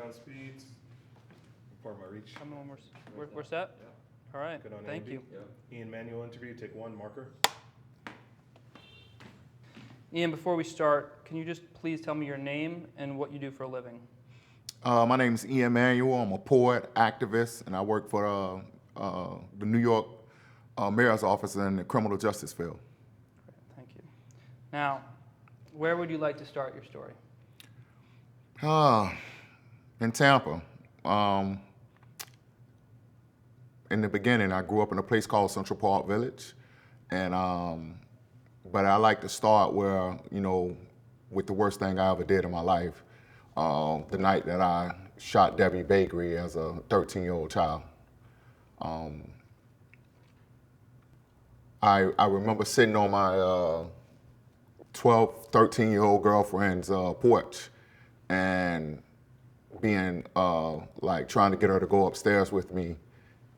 down speeds. Pardon my reach. How many more? We're set? Yeah. All right. Good on Thank Andy. you. Yeah. Ian Manuel interview, take one, marker. Ian, before we start, can you just please tell me your name and what you do for a living? My name is Ian Manuel. I'm a poet, activist, and I work for the New York Mayor's Office in the criminal justice field. Great, thank you. Now, where would you like to start your story? In Tampa. In the beginning, I grew up in a place called Central Park Village, and but I like to start where, with the worst thing I ever did in my life, the night that I shot Debbie Bakery as a 13-year-old child. I remember sitting on my 12, 13-year-old girlfriend's porch and being trying to get her to go upstairs with me.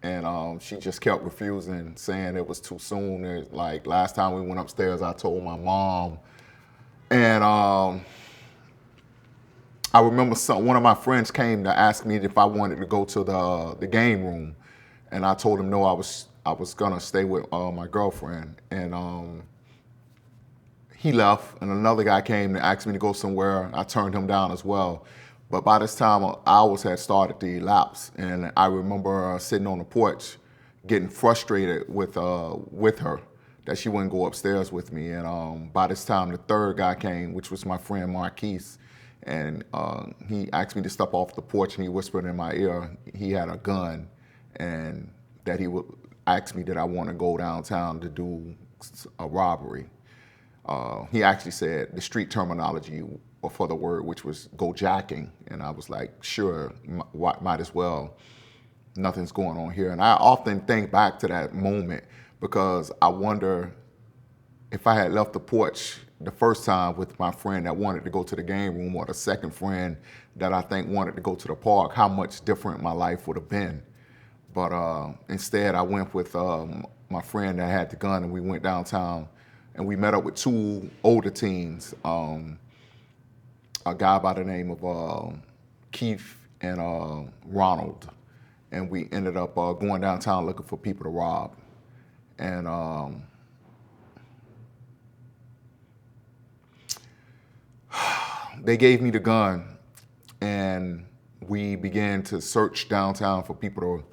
And she just kept refusing, saying it was too soon. Last time we went upstairs, I told my mom. And I remember one of my friends came to ask me if I wanted to go to the game room. And I told him no, I was gonna stay with my girlfriend. And he left, and another guy came to ask me to go somewhere. I turned him down as well. But by this time, hours had started to elapse, and I remember sitting on the porch, getting frustrated with her, that she wouldn't go upstairs with me. And by this time, the third guy came, which was my friend Marquise, and he asked me to step off the porch, and he whispered in my ear he had a gun, and that he would ask me did I want to go downtown to do a robbery. He actually said the street terminology for the word, which was go jacking. And I was like, sure, might as well. Nothing's going on here. And I often think back to that moment because I wonder if I had left the porch the first time with my friend that wanted to go to the game room, or the second friend that I think wanted to go to the park, how much different my life would have been. But instead, I went with my friend that had the gun, and we went downtown, and we met up with two older teens. A guy by the name of Keith and Ronald. And we ended up going downtown looking for people to rob. And they gave me the gun, and we began to search downtown for people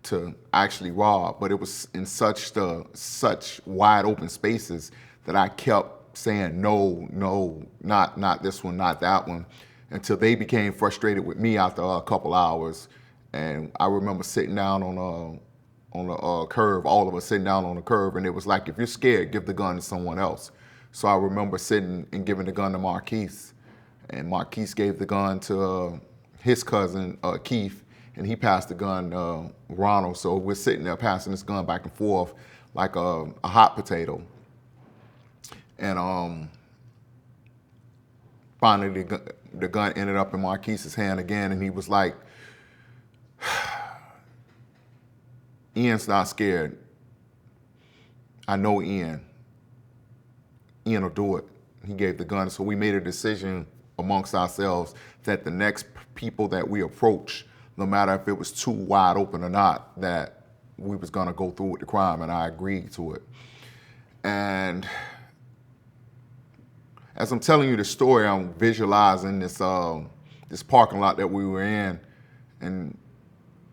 to actually rob. But it was in such wide open spaces that I kept saying, no, not this one, not that one, until they became frustrated with me after a couple hours. And I remember sitting down on a curb, all of us sitting down on the curb, and it was like, if you're scared, give the gun to someone else. So I remember sitting and giving the gun to Marquise, and Marquise gave the gun to his cousin, Keith, and he passed the gun to Ronald. So we're sitting there passing this gun back and forth like a hot potato. And finally, the gun ended up in Marquise's hand again, and he was like, Ian's not scared. I know Ian. Ian will do it. He gave the gun. So we made a decision amongst ourselves that the next people that we approach, no matter if it was too wide open or not, that we was gonna go through with the crime, and I agreed to it. And as I'm telling you the story, I'm visualizing this this parking lot that we were in, and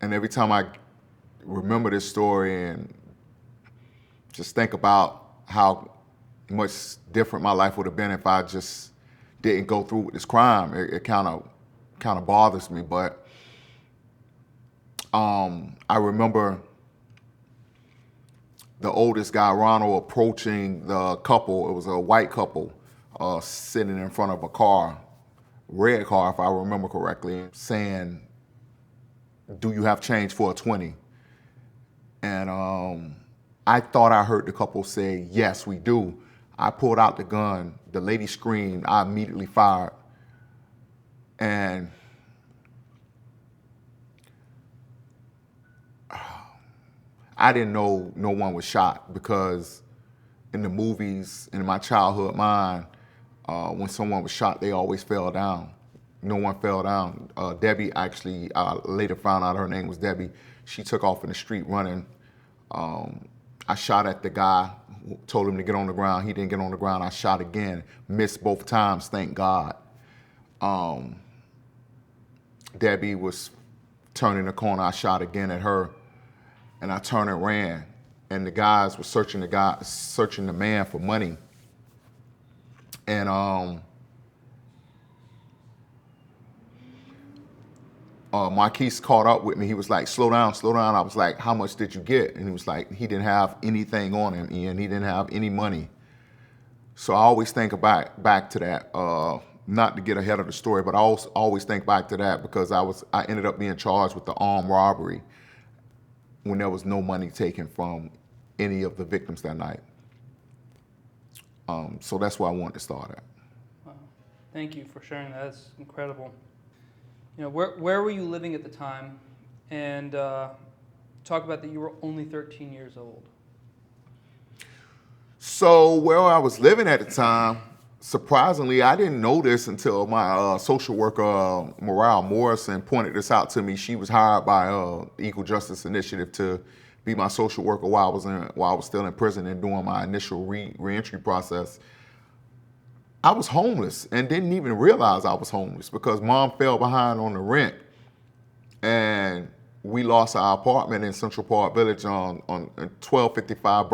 every time I remember this story and just think about how much different my life would have been if I just didn't go through with this crime, it kind of bothers me. But I remember the oldest guy, Ronald, approaching the couple. It was a white couple. Sitting in front of a car, red car if I remember correctly, saying, do you have change for a 20? And I thought I heard the couple say, yes, we do. I pulled out the gun, the lady screamed, I immediately fired. And I didn't know no one was shot, because in the movies, in my childhood mind, when someone was shot, they always fell down. no one fell down. Debbie actually, later found out her name was Debbie. She took off in the street running. I shot at the guy, told him to get on the ground. He didn't get on the ground. I shot again, missed both times, thank God. Debbie was turning the corner. I shot again at her, and I turned and ran. And the guys were searching the man for money. And Marquise caught up with me. He was like, slow down, slow down. I was like, how much did you get? And he was like, he didn't have anything on him, Ian. He didn't have any money. So I always think back to that, not to get ahead of the story, but I always think back to that because I ended up being charged with the armed robbery when there was no money taken from any of the victims that night. So that's where I wanted to start at. Wow. Thank you for sharing that. That's incredible. You know, where were you living at the time? And talk about that you were only 13 years old. So where I was living at the time, surprisingly, I didn't know this until my social worker, Morale Morrison, pointed this out to me. She was hired by the Equal Justice Initiative to be my social worker while I was still in prison and doing my initial reentry process. I was homeless and didn't even realize I was homeless because Mom fell behind on the rent, and we lost our apartment in Central Park Village on 1255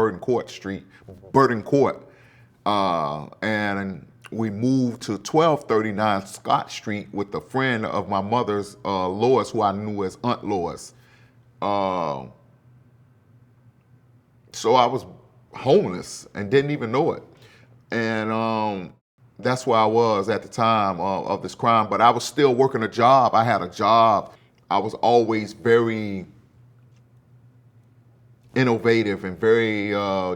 Burton Court, and we moved to 1239 Scott Street with a friend of my mother's, Lois, who I knew as Aunt Lois. So I was homeless and didn't even know it. And that's where I was at the time of this crime. But I was still working a job. I had a job. I was always very innovative and very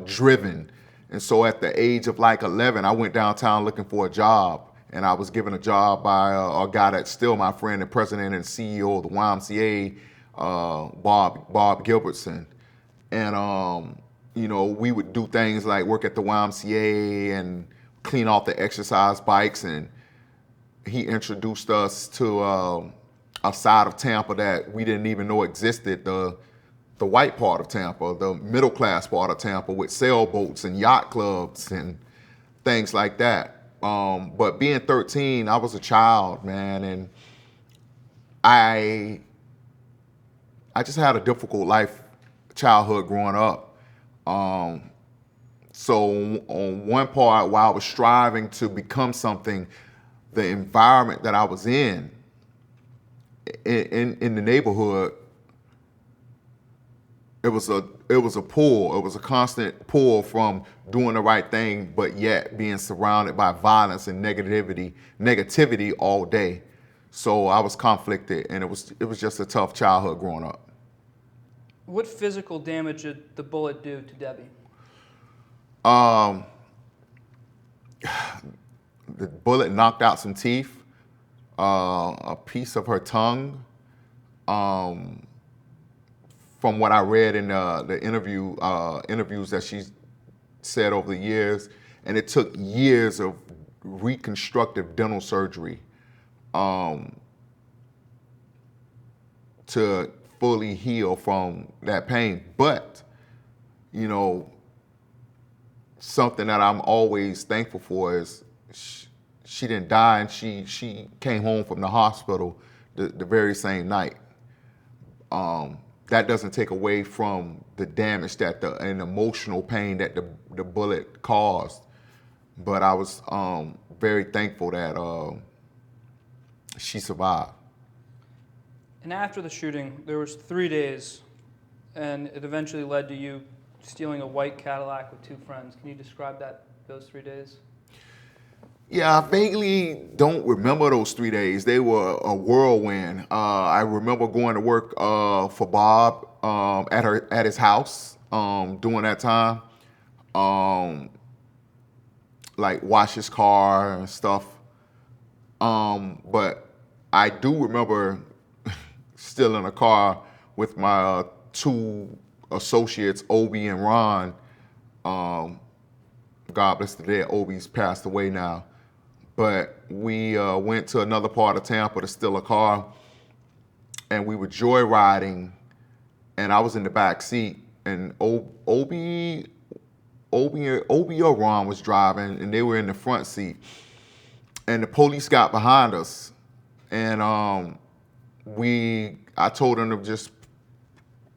driven. And so at the age of like 11, I went downtown looking for a job. And I was given a job by a guy that's still my friend, the president and CEO of the YMCA, Bob Gilbertson. And, you know, we would do things like work at the YMCA and clean off the exercise bikes. And he introduced us to a side of Tampa that we didn't even know existed, the white part of Tampa, the middle class part of Tampa with sailboats and yacht clubs and things like that. But being 13, I was a child, man, and I just had a difficult childhood growing up. So on one part, while I was striving to become something, the environment that I was in the neighborhood, it was a pull. It was a constant pull from doing the right thing, but yet being surrounded by violence and negativity all day. So I was conflicted, and it was just a tough childhood growing up. What physical damage did the bullet do to Debbie? The bullet knocked out some teeth, a piece of her tongue. From what I read in the interviews that she said over the years, and it took years of reconstructive dental surgery to fully heal from that pain. But, you know, something that I'm always thankful for is she didn't die, and she came home from the hospital the very same night. That doesn't take away from the damage and emotional pain that the bullet caused. But I was very thankful that she survived. And after the shooting, there was 3 days, and it eventually led to you stealing a white Cadillac with 2 friends. Can you describe those 3 days? Yeah, I vaguely don't remember those 3 days. They were a whirlwind. I remember going to work for Bob at his house during that time, like wash his car and stuff. But I do remember still in a car with my 2 associates, Obi and Ron. God bless the dead. Obi's passed away now. but we went to another part of Tampa to steal a car, and we were joyriding, and I was in the back seat, and Obi or Ron was driving, and they were in the front seat, and the police got behind us, and I told them to just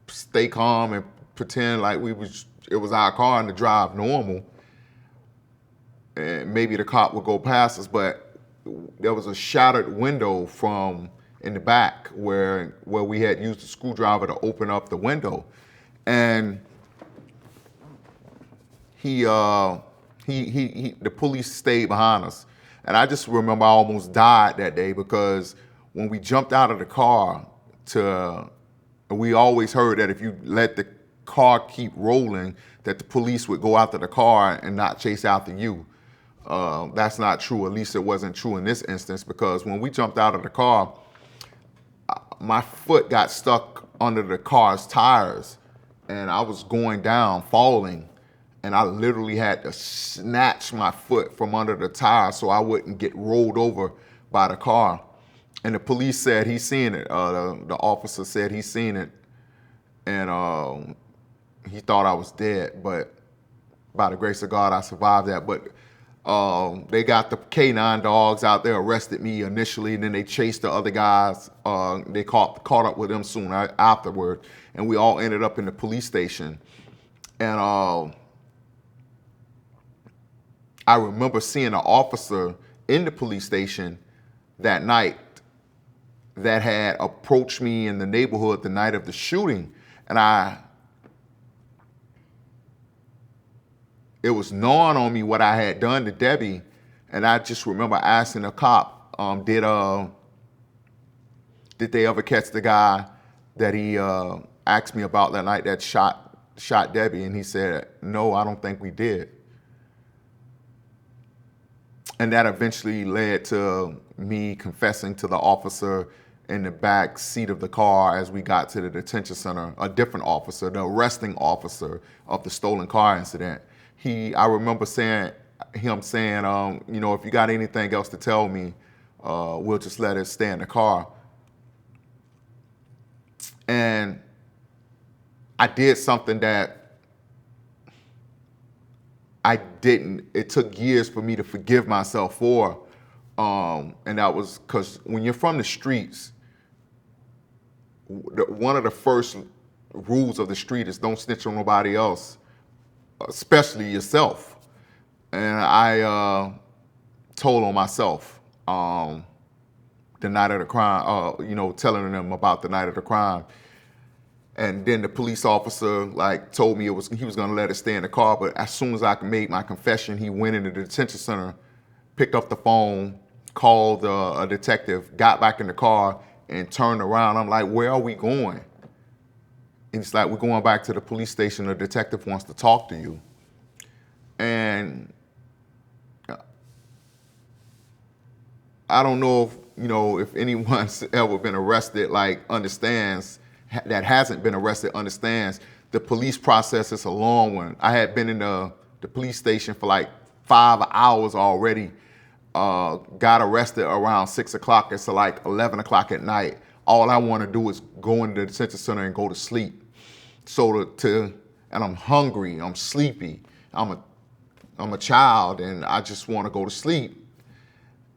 stay calm and pretend like it was our car and to drive normal, and maybe the cop would go past us, but there was a shattered window from in the back where we had used a screwdriver to open up the window, and the police stayed behind us. And I just remember I almost died that day because when we jumped out of the car, we always heard that if you let the car keep rolling, that the police would go after the car and not chase after you. That's not true. At least it wasn't true in this instance, because when we jumped out of the car, my foot got stuck under the car's tires, and I was going down, falling, and I literally had to snatch my foot from under the tire so I wouldn't get rolled over by the car. And the police said he's seen it. The officer said he's seen it, and he thought I was dead, but by the grace of God, I survived that. But they got the K9 dogs out there, arrested me initially, and then they chased the other guys. They caught up with them soon afterward, and we all ended up in the police station. And I remember seeing an officer in the police station that night that had approached me in the neighborhood the night of the shooting, and it was gnawing on me what I had done to Debbie, and I just remember asking the cop, did they ever catch the guy that he asked me about that night that shot Debbie? And he said, no, I don't think we did. And that eventually led to me confessing to the officer in the back seat of the car as we got to the detention center, a different officer, the arresting officer of the stolen car incident. I remember him saying, if you got anything else to tell me, we'll just let it stay in the car. And I did something that it took years for me to forgive myself for. And that was because when you're from the streets, one of the first rules of the street is don't snitch on nobody else, especially yourself. And I told on myself the night of the crime, telling them about the night of the crime. And then the police officer told me he was going to let it stay in the car. But as soon as I made my confession, he went into the detention center, picked up the phone, called a detective, got back in the car, and turned around. I'm like, where are we going? And it's like, we're going back to the police station. The detective wants to talk to you. And I don't know if anyone's ever been arrested, understands, that hasn't been arrested, understands the police process is a long one. I had been in the police station for 5 hours already. Got arrested around 6 o'clock. It's 11 o'clock at night. All I want to do is go into the detention center and go to sleep. And I'm hungry, I'm sleepy, I'm a child, and I just want to go to sleep.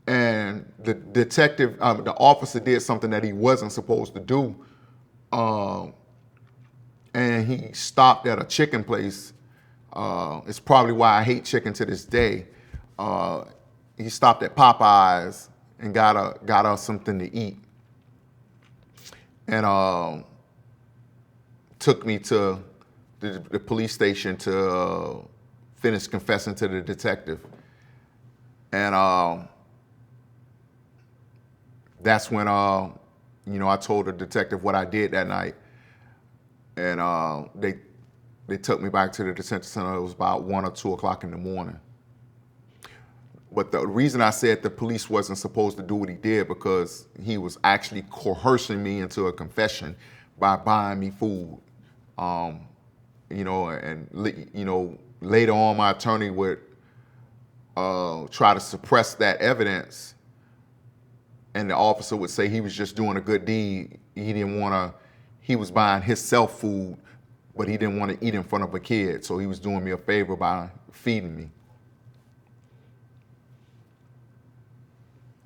And the detective, the officer did something that he wasn't supposed to do. And he stopped at a chicken place. It's probably why I hate chicken to this day. He stopped at Popeyes and got us something to eat. And took me to the police station to finish confessing to the detective. And that's when I told the detective what I did that night. And they took me back to the detention center. It was about 1 or 2 o'clock in the morning. But the reason I said the police wasn't supposed to do what he did, because he was actually coercing me into a confession by buying me food. And later on, my attorney would try to suppress that evidence, and the officer would say he was just doing a good deed. He was buying himself food, but he didn't want to eat in front of a kid, so he was doing me a favor by feeding me.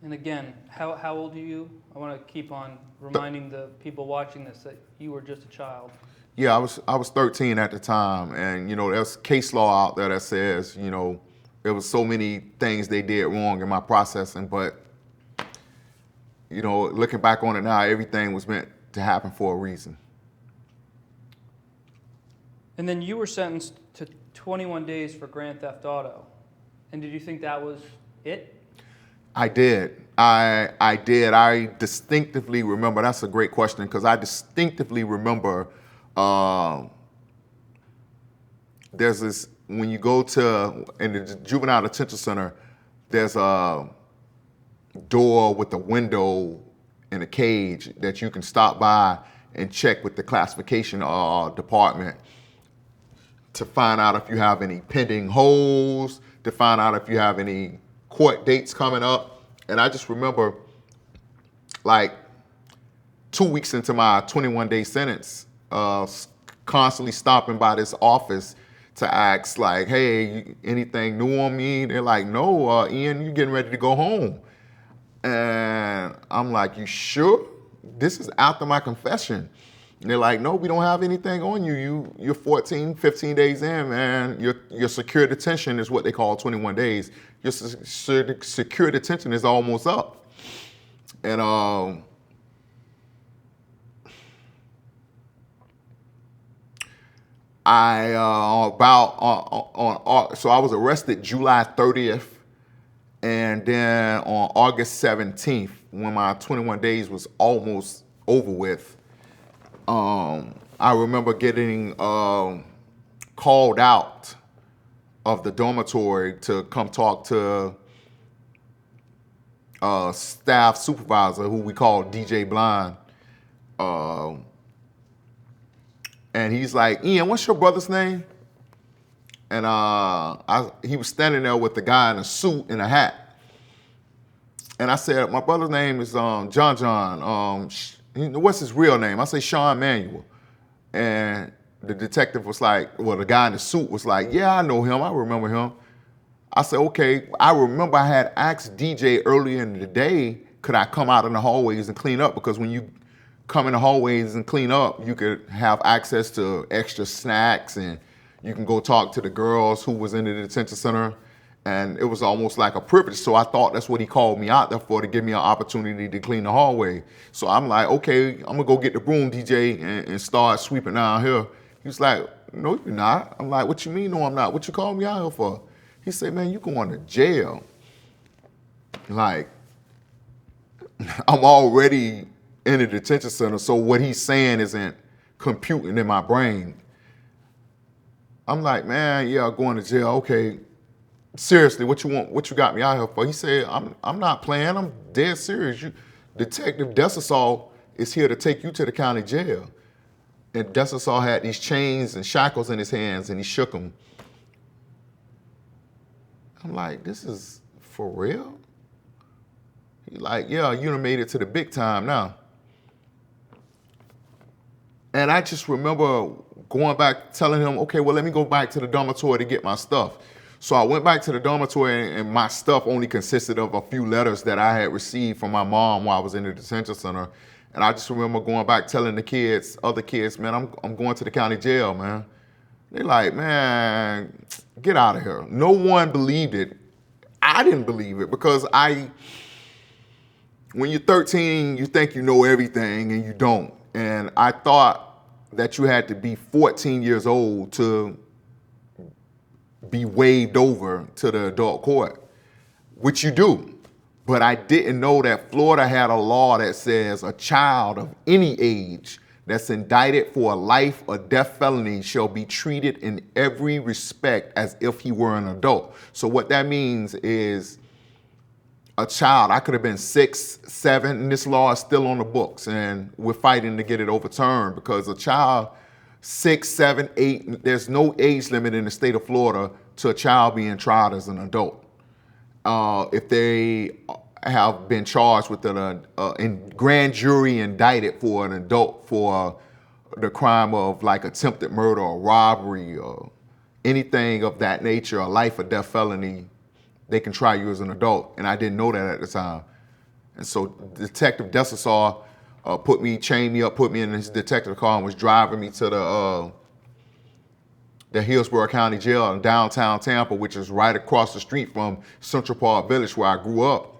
And again, how old are you? I want to keep on reminding the people watching this that you were just a child. Yeah, I was 13 at the time, and there's case law out there that says there was so many things they did wrong in my processing, but looking back on it now, everything was meant to happen for a reason. And then you were sentenced to 21 days for grand theft auto. And did you think that was it? I did. I did. I distinctively remember. That's a great question, because I distinctively remember there's this, when you go in the Juvenile Detention Center, there's a door with a window and a cage that you can stop by and check with the classification department to find out if you have any pending holds, to find out if you have any court dates coming up. And I just remember, like, 2 weeks into my 21-day sentence, constantly stopping by this office to ask, like, hey, anything new on me? They're like, no, Ian, you're getting ready to go home. And I'm like, you sure? This is after my confession. And they're like, no, we don't have anything on you. You're 14, 15 days in, man. Your secure detention is what they call 21 days. Your secure detention is almost up. And so I was arrested July 30th, and then on August 17th, when my 21 days was almost over with, I remember getting called out of the dormitory to come talk to a staff supervisor who we call DJ Blind. And he's like, Ian, what's your brother's name? And he was standing there with the guy in a suit and a hat. And I said, my brother's name is John. What's his real name? I say Sean Manuel. And the detective was like, well, the guy in the suit was like, yeah, I know him. I remember him. I said, okay. I remember I had asked DJ earlier in the day, could I come out in the hallways and clean up? Because when you come in the hallways and clean up, you could have access to extra snacks, and you can go talk to the girls who was in the detention center. And it was almost like a privilege. So I thought that's what he called me out there for, to give me an opportunity to clean the hallway. So I'm like, okay, I'm gonna go get the broom, DJ, and start sweeping down here. He was like, no, you're not. I'm like, what you mean, no, I'm not? What you called me out here for? He said, man, you going to jail. Like, I'm already in the detention center, so what he's saying isn't computing in my brain. I'm like, man, yeah, going to jail, okay. Seriously, what you want? What you got me out here for? He said, I'm not playing. I'm dead serious. Detective Dessasol is here to take you to the county jail. And Dessasol had these chains and shackles in his hands, and he shook them. I'm like, this is for real? He's like, yeah, you done made it to the big time now. And I just remember going back, telling him, okay, well, let me go back to the dormitory to get my stuff. So I went back to the dormitory, and my stuff only consisted of a few letters that I had received from my mom while I was in the detention center. And I just remember going back telling the kids, other kids, man, I'm going to the county jail, man. They're like, man, get out of here. No one believed it. I didn't believe it, because when you're 13, you think you know everything, and you don't. And I thought that you had to be 14 years old to be waived over to the adult court, which you do. But I didn't know that Florida had a law that says a child of any age that's indicted for a life or death felony shall be treated in every respect as if he were an adult. So what that means is a child, I could have been 6, 7, and this law is still on the books, and we're fighting to get it overturned, because a child 6, 7, 8, there's no age limit in the state of Florida to a child being tried as an adult. if they have been charged with in grand jury indicted for an adult for the crime of like attempted murder or robbery or anything of that nature, a life or death felony, they can try you as an adult. And I didn't know that at the time. And so Detective Dessasaw chained me up, put me in his detective car and was driving me to the Hillsborough County Jail in downtown Tampa, which is right across the street from Central Park Village where I grew up.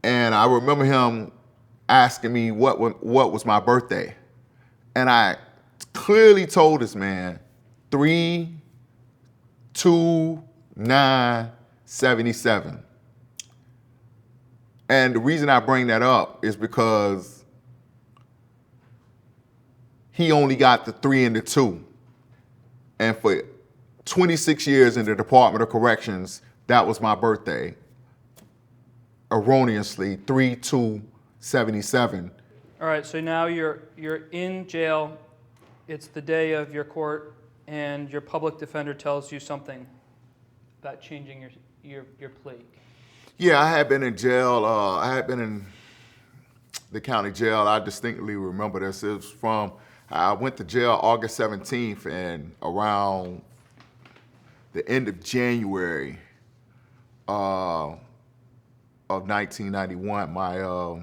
And I remember him asking me what was my birthday. And I clearly told this man 3/2/9/77. And the reason I bring that up is because he only got the 3 and the 2. And for 26 years in the Department of Corrections, that was my birthday. Erroneously, 3/2/77. All right, so now you're in jail. It's the day of your court, and your public defender tells you something about changing your plea. Yeah, I had been in jail. I had been in the county jail. I distinctly remember this. It was I went to jail August 17th, and around the end of January of 1991, my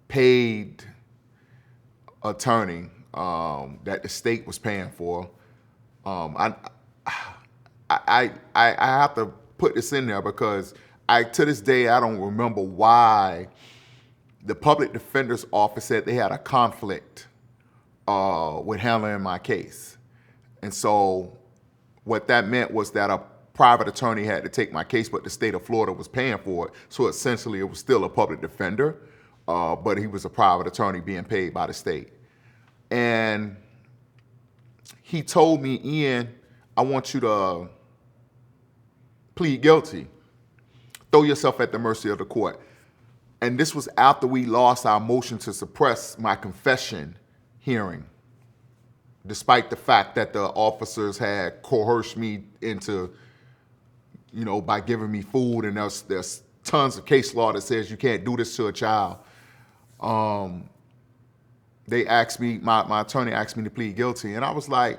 paid attorney that the state was paying for, I have to put this in there because to this day, I don't remember why the public defender's office said they had a conflict with handling my case. And so what that meant was that a private attorney had to take my case, but the state of Florida was paying for it. So essentially it was still a public defender, but he was a private attorney being paid by the state. And he told me, Ian, I want you to plead guilty. Throw yourself at the mercy of the court. And this was after we lost our motion to suppress my confession hearing, despite the fact that the officers had coerced me into, by giving me food, and there's tons of case law that says you can't do this to a child. They asked me, my attorney asked me to plead guilty, and I was like,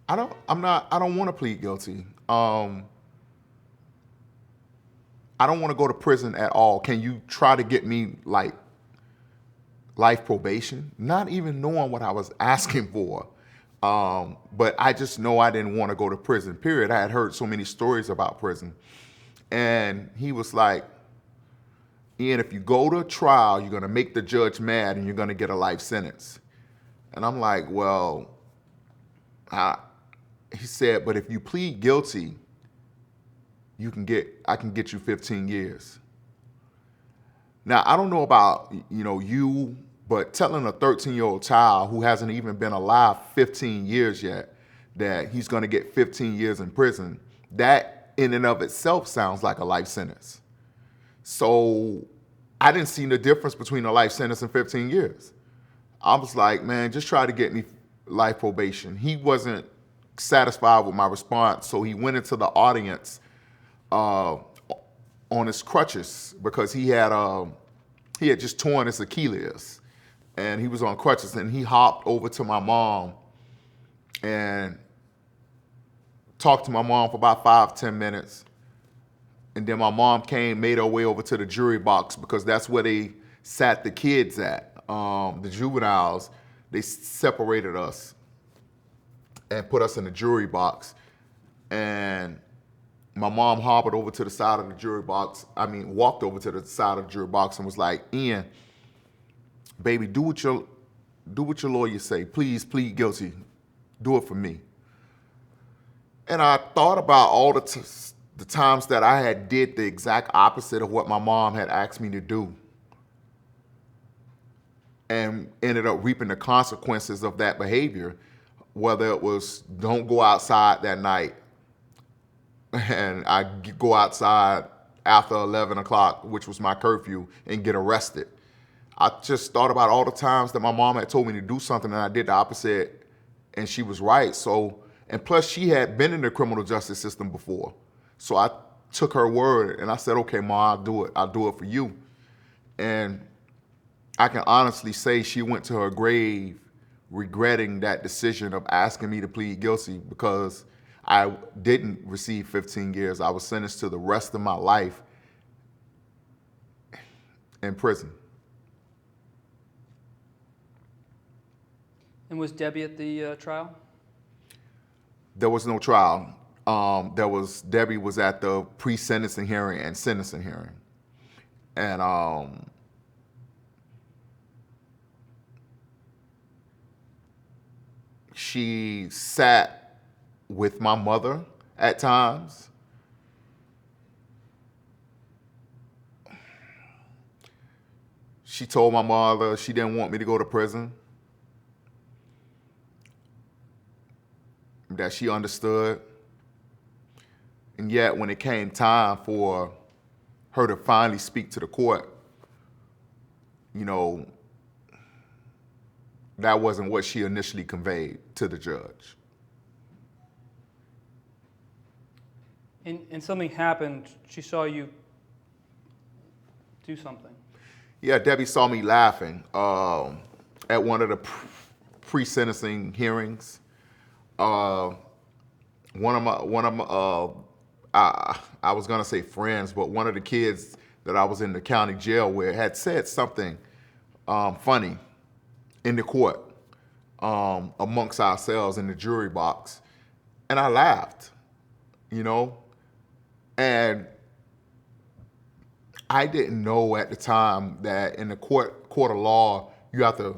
I don't want to plead guilty. I don't want to go to prison at all. Can you try to get me like life probation? Not even knowing what I was asking for. But I just know I didn't want to go to prison, period. I had heard so many stories about prison. And he was like, Ian, if you go to trial, you're going to make the judge mad and you're going to get a life sentence. And I'm like, well, he said, but if you plead guilty, I can get you 15 years. Now, I don't know about, you, but telling a 13-year-old child who hasn't even been alive 15 years yet that he's going to get 15 years in prison, that in and of itself sounds like a life sentence. So I didn't see the difference between a life sentence and 15 years. I was like, man, just try to get me life probation. He wasn't satisfied with my response, so he went into the audience on his crutches because he had just torn his Achilles, and he was on crutches, and he hopped over to my mom and talked to my mom for about 5-10 minutes. And then my mom made her way over to the jury box because that's where they sat the kids at, the juveniles. They separated us and put us in the jury box. And my mom hobbled over to the side of the jury box. Walked over to the side of the jury box and was like, Ian, baby, do what your lawyer say. Please plead guilty. Do it for me. And I thought about all the times that I had did the exact opposite of what my mom had asked me to do, and ended up reaping the consequences of that behavior, whether it was don't go outside that night, and I go outside after 11 o'clock, which was my curfew, and get arrested. I just thought about all the times that my mom had told me to do something and I did the opposite, and she was right. So And plus, she had been in the criminal justice system before. So I took her word and I said, okay, Ma, I'll do it. I'll do it for you. And I can honestly say she went to her grave regretting that decision of asking me to plead guilty, because I didn't receive 15 years. I was sentenced to the rest of my life in prison. And was Debbie at the trial? There was no trial. Debbie was at the pre-sentencing hearing and sentencing hearing. And she sat with my mother at times. She told my mother she didn't want me to go to prison, that she understood. And yet when it came time for her to finally speak to the court, that wasn't what she initially conveyed to the judge. And something happened. She saw you do something. Yeah, Debbie saw me laughing at one of the pre-sentencing hearings. I was gonna say friends, but one of the kids that I was in the county jail with had said something funny in the court amongst ourselves in the jury box, and I laughed, and I didn't know at the time that in the court of law you have to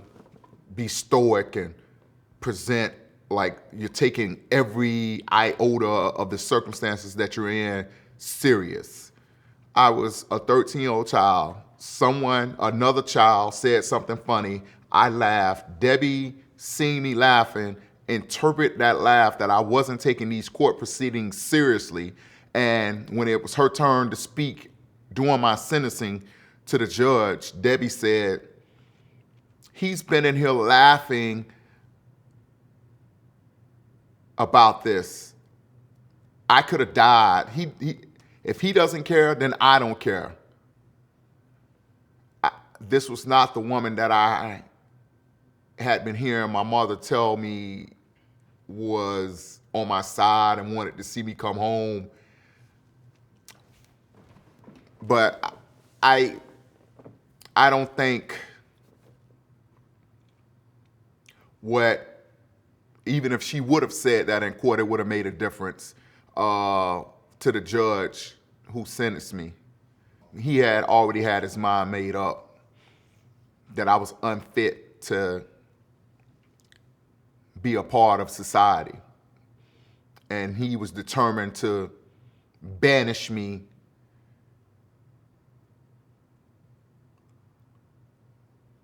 be stoic and present like you're taking every iota of the circumstances that you're in serious. I was a 13-year-old child. Another child said something funny. I laughed. Debbie, seeing me laughing, interpret that laugh that I wasn't taking these court proceedings seriously. And when it was her turn to speak during my sentencing to the judge, Debbie said, "He's been in here laughing about this. I could have died. If he doesn't care, then I don't care." This was not the woman that I had been hearing my mother tell me was on my side and wanted to see me come home. But I don't think even if she would have said that in court, it would have made a difference to the judge who sentenced me. He had already had his mind made up that I was unfit to be a part of society. And he was determined to banish me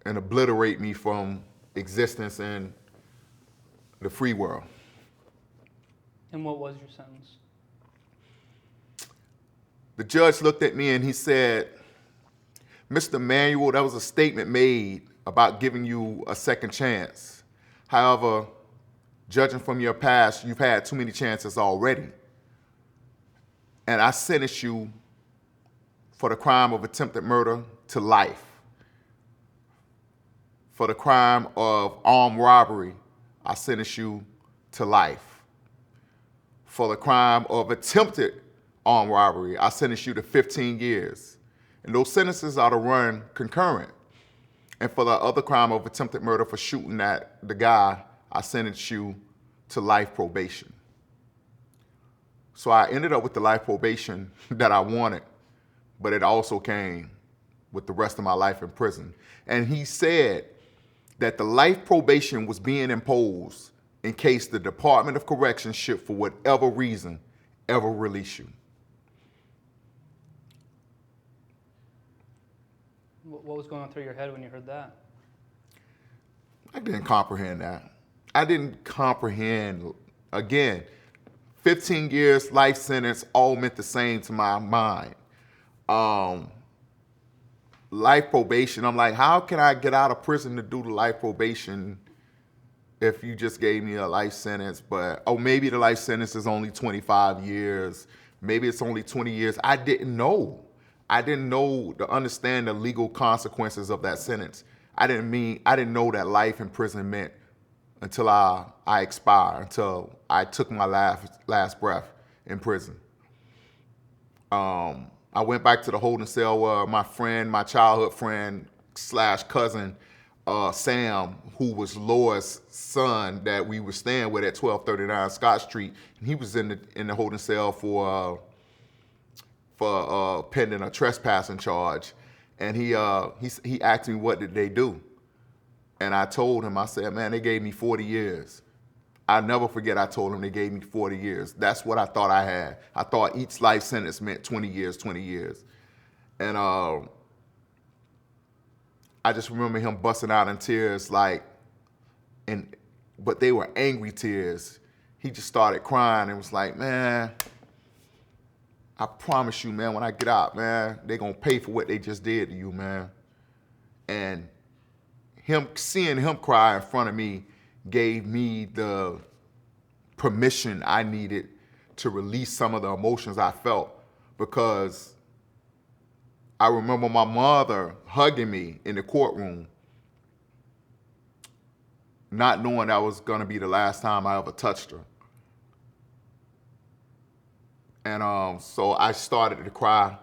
and obliterate me from existence in the free world. And what was your sentence? The judge looked at me and he said, "Mr. Manuel, that was a statement made about giving you a second chance. However, judging from your past, you've had too many chances already. And I sentence you for the crime of attempted murder to life. For the crime of armed robbery, I sentence you to life. For the crime of attempted armed robbery, I sentence you to 15 years. And those sentences are to run concurrent. And for the other crime of attempted murder for shooting at the guy, I sentence you to life probation." So I ended up with the life probation that I wanted, but it also came with the rest of my life in prison. And he said that the life probation was being imposed in case the Department of Corrections should, for whatever reason, ever release you. What was going on through your head when you heard that? I didn't comprehend that. I didn't comprehend, again, 15 years, life sentence, all meant the same to my mind. Life probation, I'm like, how can I get out of prison to do the life probation if you just gave me a life sentence, but, oh, maybe the life sentence is only 25 years. Maybe it's only 20 years. I didn't know. I didn't know to understand the legal consequences of that sentence. I didn't know that life in prison meant until I expired, until I took my last breath in prison. I went back to the holding cell where my childhood friend / cousin, Sam, who was Laura's son that we were staying with at 1239 Scott Street, and he was in the holding cell for pending a trespassing charge, and he asked me what did they do, and I told him, I said, man, they gave me 40 years. I'll never forget I told him they gave me 40 years. That's what I thought I had. I thought each life sentence meant 20 years, 20 years. And I just remember him busting out in tears, but they were angry tears. He just started crying and was like, man, I promise you, man, when I get out, man, they're going to pay for what they just did to you, man. And seeing him cry in front of me gave me the permission I needed to release some of the emotions I felt, because I remember my mother hugging me in the courtroom, not knowing that was going to be the last time I ever touched her. And so I started to cry,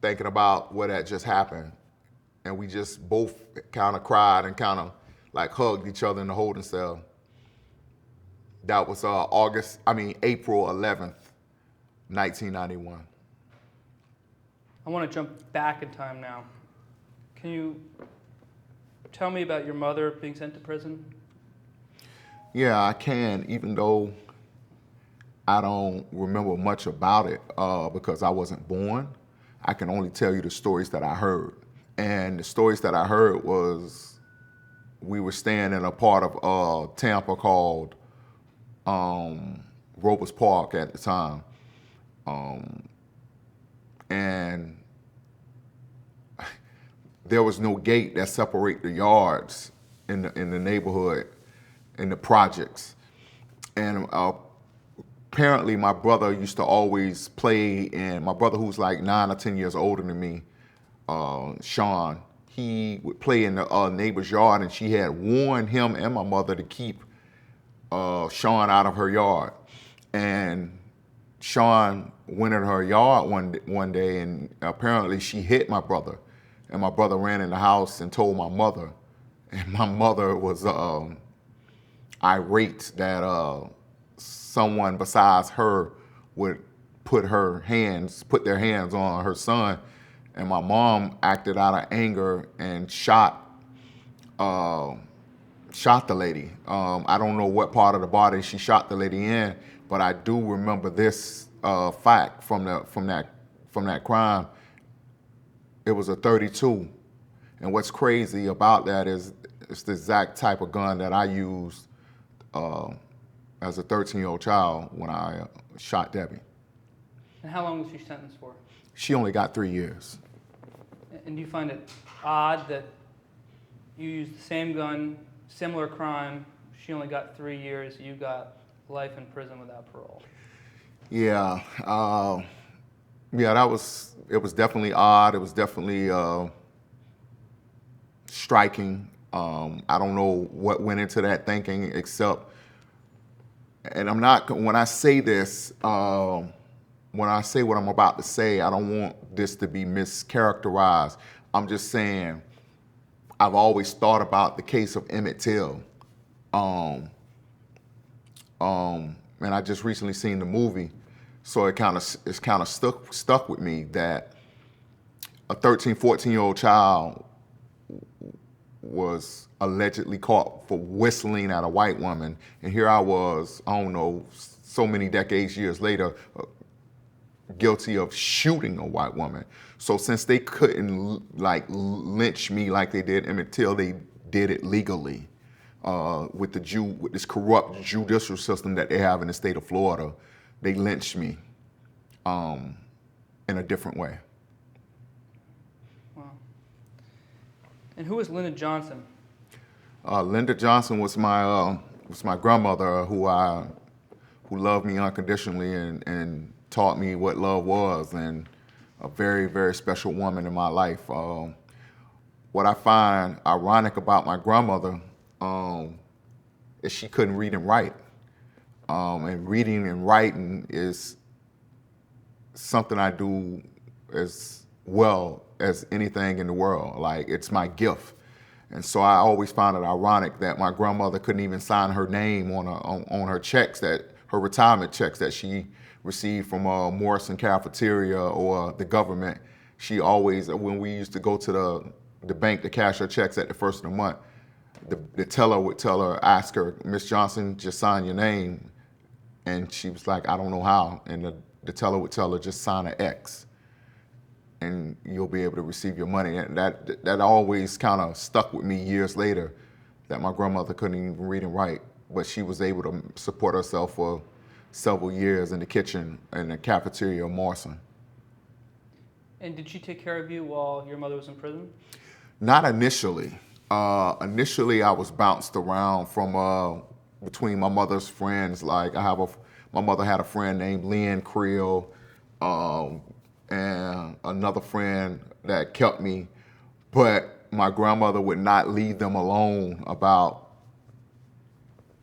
thinking about what had just happened. And we just both kind of cried and kind of like hugged each other in the holding cell. That was April 11th, 1991. I want to jump back in time now. Can you tell me about your mother being sent to prison? Yeah, I can, even though I don't remember much about it because I wasn't born. I can only tell you the stories that I heard. And the stories that I heard was, we were staying in a part of Tampa called Roberts Park at the time. And there was no gate that separate the yards in the neighborhood, in the projects. And apparently my brother used to always play, and my brother, who's like 9 or 10 years older than me, Sean, he would play in the neighbor's yard, and she had warned him and my mother to keep Sean out of her yard. And Sean went in her yard one day, and apparently she hit my brother. And my brother ran in the house and told my mother. And my mother was irate that someone besides her would put their hands on her son. And my mom acted out of anger and shot the lady. I don't know what part of the body she shot the lady in, but I do remember this fact from that crime. It was a .32, and what's crazy about that is it's the exact type of gun that I used as a 13-year-old child when I shot Debbie. And how long was she sentenced for? She only got 3 years. And do you find it odd that you used the same gun, similar crime, she only got 3 years, you got life in prison without parole? Yeah, it was definitely odd. It was definitely striking. I don't know what went into that thinking, except, and when I say this, when I say what I'm about to say, I don't want this to be mischaracterized. I'm just saying, I've always thought about the case of Emmett Till. And I just recently seen the movie, so it's kind of stuck with me that a 13, 14-year-old child was allegedly caught for whistling at a white woman, and here I was, I don't know, so many years later, guilty of shooting a white woman. So since they couldn't lynch me like they did Emmett Till, they did it legally with this corrupt judicial system that they have in the state of Florida. They lynched me in a different way. Wow. And who was Lyndon Johnson? Linda Johnson was my grandmother who loved me unconditionally and taught me what love was, and a very, very special woman in my life. What I find ironic about my grandmother is she couldn't read and write. And reading and writing is something I do as well as anything in the world. Like, it's my gift. And so I always found it ironic that my grandmother couldn't even sign her name on her checks, her retirement checks that she received from Morrison Cafeteria or the government. She always, when we used to go to the bank to cash her checks at the first of the month, the teller would ask her, "Miss Johnson, just sign your name." And she was like, "I don't know how." And the teller would tell her, "Just sign an X and you'll be able to receive your money." And that always kind of stuck with me years later, that my grandmother couldn't even read and write, but she was able to support herself for several years in the kitchen in the cafeteria of Morrison. And did she take care of you while your mother was in prison? Not initially. Initially, I was bounced around from between my mother's friends. Like, my mother had a friend named Lynn Creel, and another friend that kept me, but my grandmother would not leave them alone about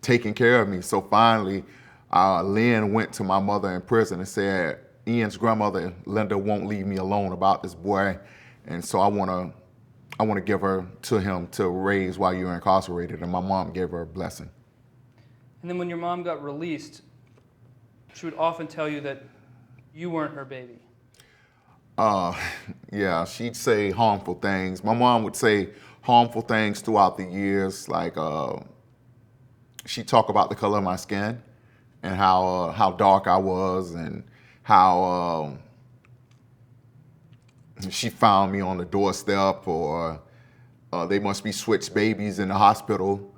taking care of me. So finally, Lynn went to my mother in prison and said, "Ian's grandmother, Linda, won't leave me alone about this boy, and so I want to give her to him to raise while you're incarcerated." And my mom gave her a blessing. And then when your mom got released, she would often tell you that you weren't her baby. Yeah, she'd say harmful things. My mom would say harmful things throughout the years. Like, she'd talk about the color of my skin and how dark I was, and how she found me on the doorstep, or they must be switched babies in the hospital,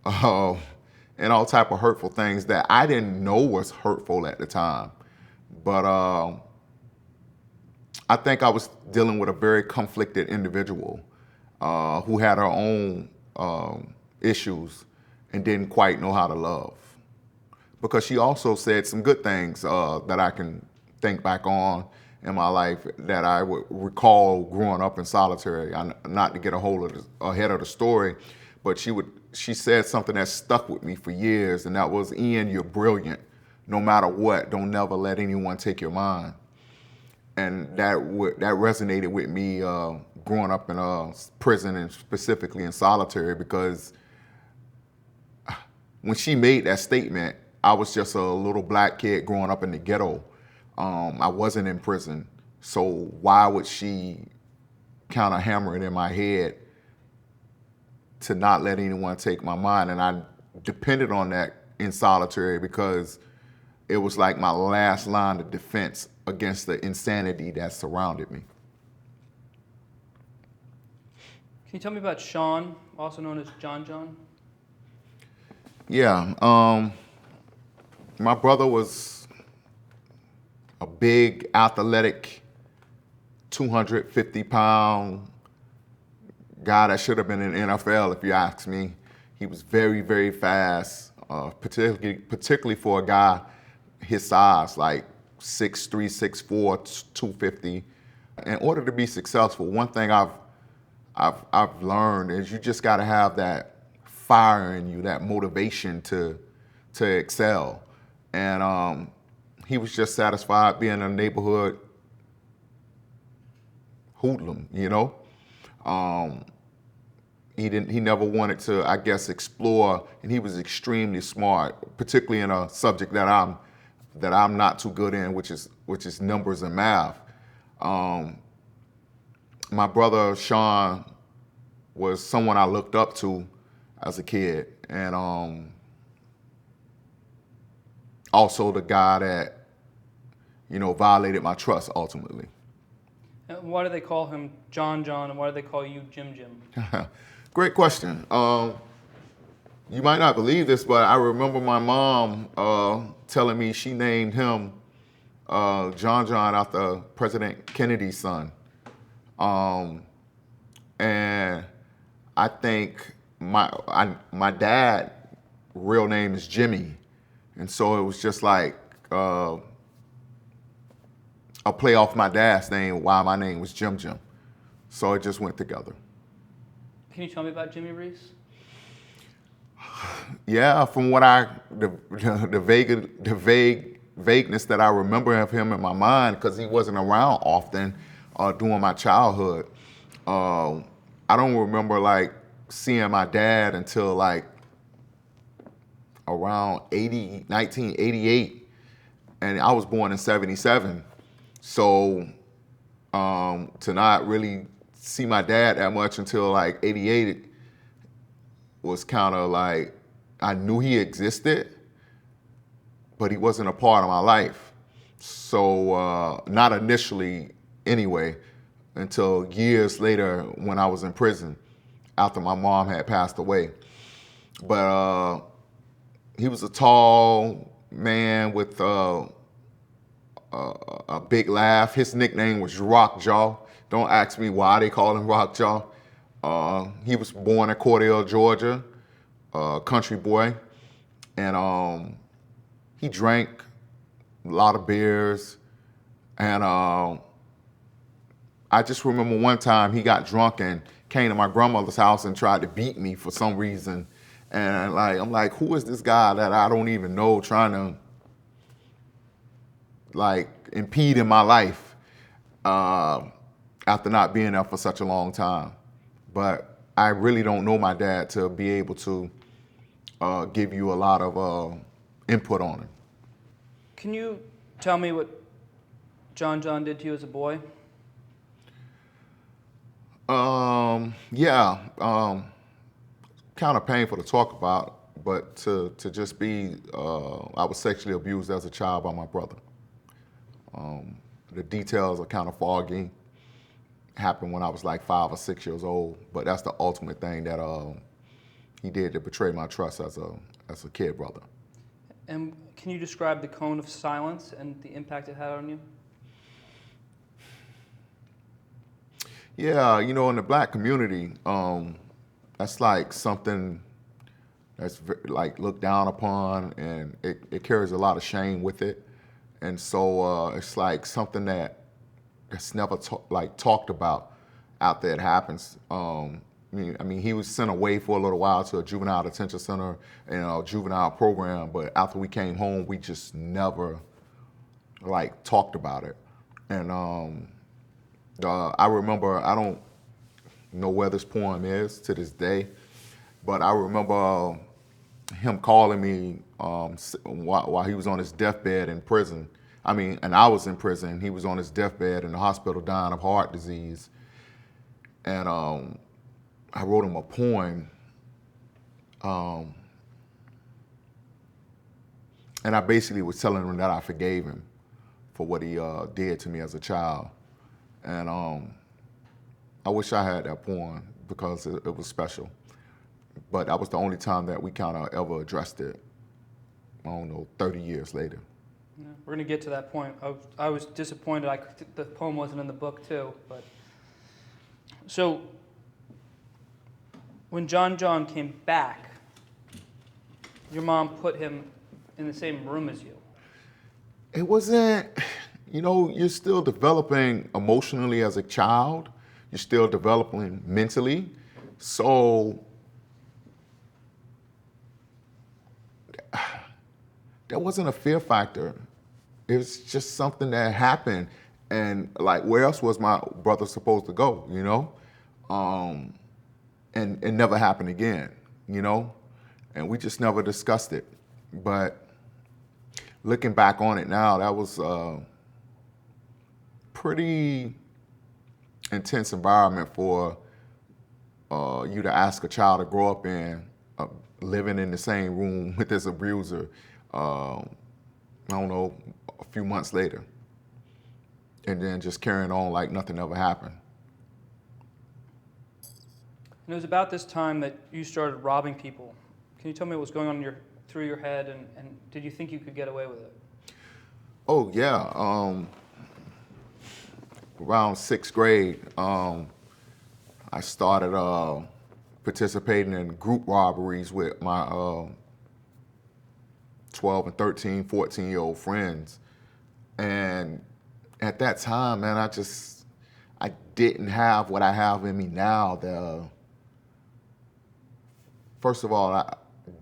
and all type of hurtful things that I didn't know was hurtful at the time. But I think I was dealing with a very conflicted individual who had her own issues and didn't quite know how to love. Because she also said some good things that I can think back on in my life that I would recall growing up in solitary. Not to get ahead of the story, but she said something that stuck with me for years, and that was, "Ian, you're brilliant. No matter what, don't never let anyone take your mind." And that resonated with me growing up in prison, and specifically in solitary, because when she made that statement, I was just a little black kid growing up in the ghetto. I wasn't in prison, so why would she kind of hammer it in my head to not let anyone take my mind? And I depended on that in solitary because it was like my last line of defense against the insanity that surrounded me. Can you tell me about Sean, also known as John John? Yeah, my brother was a big, athletic, 250-pound guy that should have been in the NFL, if you ask me. He was very, very fast, particularly for a guy his size, like 6'3", 6'4", 250. In order to be successful, one thing I've learned is you just got to have that fire in you, that motivation to excel. And he was just satisfied being a neighborhood hoodlum, you know. He never wanted to, I guess, explore, and he was extremely smart, particularly in a subject that I'm not too good in, which is numbers and math. My brother Sean was someone I looked up to as a kid, and also the guy that, violated my trust ultimately. And why do they call him John John, and why do they call you Jim Jim? Great question. You might not believe this, but I remember my mom telling me she named him John John after President Kennedy's son. And I think my dad real name is Jimmy, and so it was just like a play off my dad's name why my name was Jim Jim. So it just went together. Can you tell me about Jimmy Reese? Yeah, from what the vagueness that I remember of him in my mind, because he wasn't around often during my childhood. I don't remember like seeing my dad until like around 1988, and I was born in 77. So to not really see my dad that much until like 88 was kind of like, I knew he existed, but he wasn't a part of my life. So not initially anyway, until years later when I was in prison after my mom had passed away. But he was a tall man with a big laugh. His nickname was Rock Jaw. Don't ask me why they call him Rock Jaw. He was born in Cordell, Georgia, country boy. And he drank a lot of beers. And I just remember one time he got drunk and came to my grandmother's house and tried to beat me for some reason. And like, I'm like, who is this guy that I don't even know trying to like impede in my life after not being there for such a long time? But I really don't know my dad to be able to give you a lot of input on him. Can you tell me what John did to you as a boy? Yeah, kind of painful to talk about, but to just be, I was sexually abused as a child by my brother. The details are kind of foggy. Happened when I was like 5 or 6 years old, but that's the ultimate thing that he did to betray my trust as a kid brother. And can you describe the cone of silence and the impact it had on you? Yeah, you know, in the black community, that's like something that's like looked down upon, and it carries a lot of shame with it. And so it's like something that's never talked about after it happens. I mean, he was sent away for a little while to a juvenile detention center and a juvenile program, but after we came home, we just never like talked about it. And I remember, I don't know where this poem is to this day, but I remember him calling me while he was on his deathbed in prison. I mean, and I was in prison. He was on his deathbed in the hospital dying of heart disease. And I wrote him a poem. And I basically was telling him that I forgave him for what he did to me as a child. And I wish I had that poem because it was special. But that was the only time that we kind of ever addressed it, I don't know, 30 years later. Yeah, we're going to get to that point. I was disappointed the poem wasn't in the book too. But so when John came back, your mom put him in the same room as you. It wasn't, you know, you're still developing emotionally as a child. You're still developing mentally. So there wasn't a fear factor. It was just something that happened. And like, where else was my brother supposed to go, you know? And it never happened again, you know? And we just never discussed it. But looking back on it now, that was a pretty intense environment for you to ask a child to grow up in, living in the same room with this abuser, I don't know, a few months later. And then just carrying on like nothing ever happened. And it was about this time that you started robbing people. Can you tell me what was going on through your head, and did you think you could get away with it? Oh, yeah. Around 6th grade, I started participating in group robberies with my 12 and 13, 14-year-old friends. And at that time, man, I didn't have what I have in me now. First of all,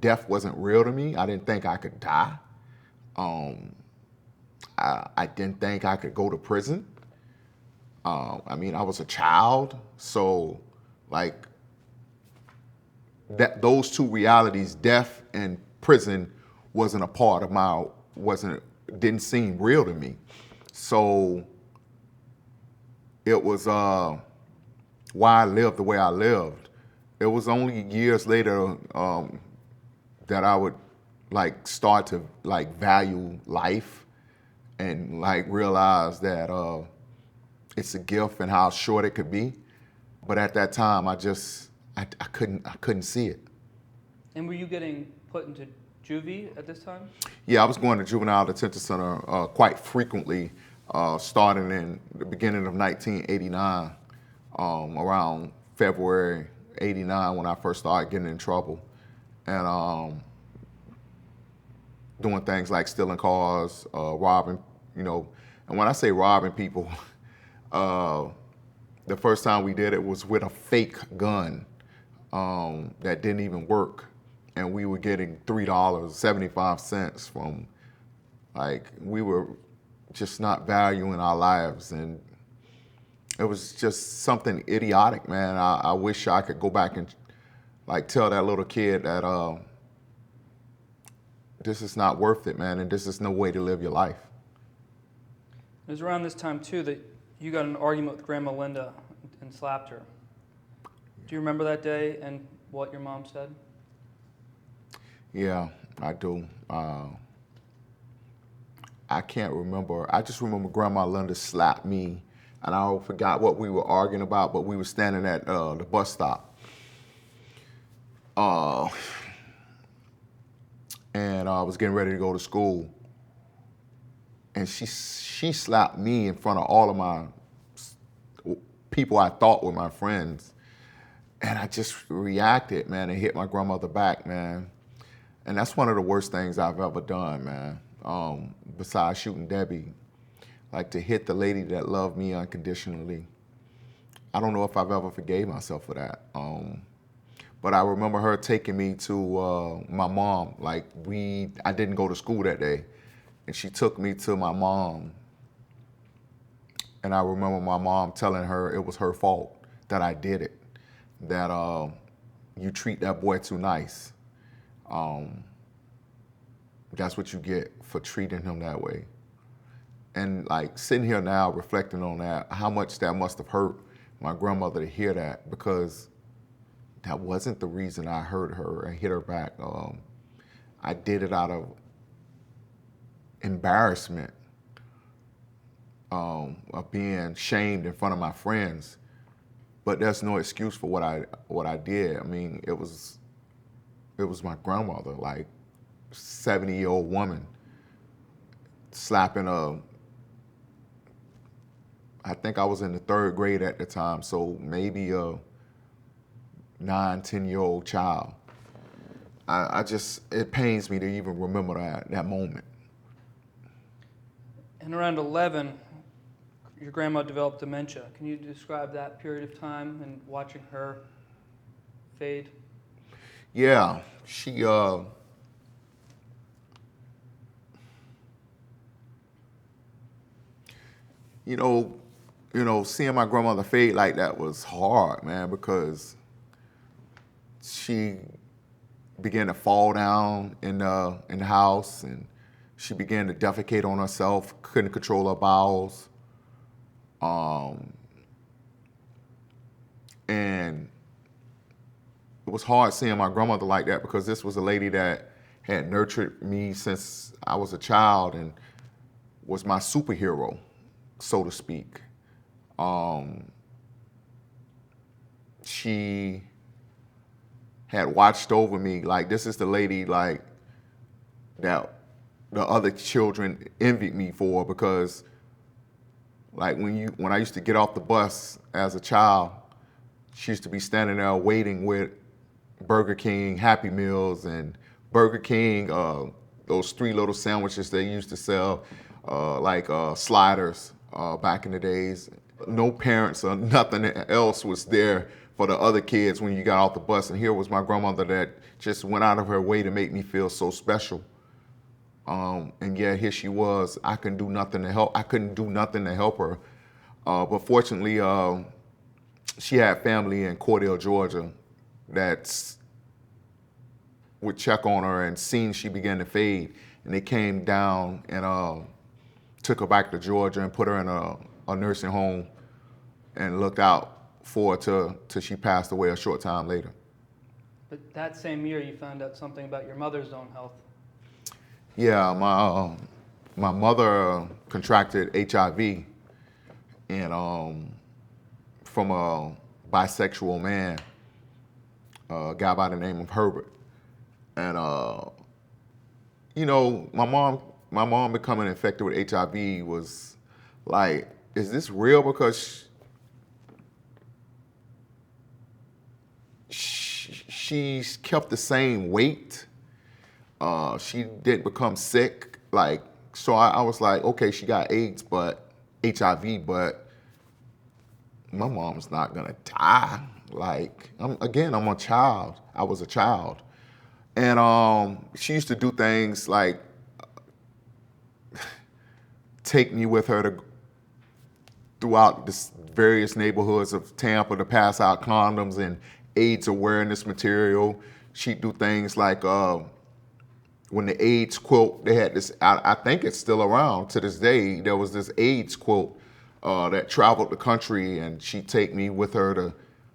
death wasn't real to me. I didn't think I could die. I didn't think I could go to prison. I mean, I was a child, so like those two realities, death and prison, wasn't a part of didn't seem real to me. So it was why I lived the way I lived. It was only years later that I would like start to like value life and like realize that it's a gift and how short it could be. But at that time, I couldn't see it. And were you getting put into juvie at this time? Yeah, I was going to Juvenile Detention Center quite frequently, starting in the beginning of 1989, around February '89 when I first started getting in trouble, and doing things like stealing cars, robbing, And when I say robbing people, the first time we did it was with a fake gun that didn't even work. And we were getting $3.75 from, we were just not valuing our lives. And it was just something idiotic, man. I wish I could go back and tell that little kid that this is not worth it, man, and this is no way to live your life. It was around this time, too, that you got in an argument with Grandma Linda and slapped her. Do you remember that day and what your mom said? Yeah, I do. I can't remember. I just remember Grandma Linda slapped me, and I forgot what we were arguing about, but we were standing at the bus stop. And I was getting ready to go to school. And she slapped me in front of all of my people I thought were my friends. And I just reacted, man, and hit my grandmother back, man. And that's one of the worst things I've ever done, man, besides shooting Debbie. To hit the lady that loved me unconditionally. I don't know if I've ever forgave myself for that. But I remember her taking me to my mom. I didn't go to school that day. And she took me to my mom. And I remember my mom telling her it was her fault that I did it. That you treat that boy too nice. That's what you get for treating him that way. And sitting here now reflecting on that, how much that must have hurt my grandmother to hear that, because that wasn't the reason I hurt her and hit her back. I did it out of embarrassment, of being shamed in front of my friends. But there's no excuse for what I did. I mean, it was my grandmother, 70-year-old woman, slapping I think I was in the 3rd grade at the time, so maybe a 9, 10-year-old child. It pains me to even remember that moment. And around 11, your grandma developed dementia. Can you describe that period of time and watching her fade? Yeah, she, seeing my grandmother fade like that was hard, man, because she began to fall down in the house, and she began to defecate on herself, couldn't control her bowels. And it was hard seeing my grandmother like that, because this was a lady that had nurtured me since I was a child and was my superhero, so to speak. She had watched over me. This is the lady that the other children envied me for, because when I used to get off the bus as a child, she used to be standing there waiting with Burger King Happy Meals and Burger King, those 3 little sandwiches they used to sell, sliders back in the days. No parents or nothing else was there for the other kids when you got off the bus. And here was my grandmother that just went out of her way to make me feel so special. And yeah, here she was. I couldn't do nothing to help. I couldn't do nothing to help her. But fortunately, she had family in Cordell, Georgia, that would check on her and seen she began to fade. And they came down and took her back to Georgia and put her in a nursing home and looked out for her till she passed away a short time later. But that same year, you found out something about your mother's own health. Yeah, my mother contracted HIV and from a bisexual man, a guy by the name of Herbert. And my mom becoming infected with HIV was like, is this real? Because she's kept the same weight. She didn't become sick. So I was like, okay, she got AIDS, but HIV, but my mom's not gonna die. I'm a child. I was a child. And she used to do things like take me with her throughout the various neighborhoods of Tampa to pass out condoms and AIDS awareness material. She'd do things like when the AIDS quilt, they had this, I think it's still around to this day, there was this AIDS quilt that traveled the country, and she'd take me with her to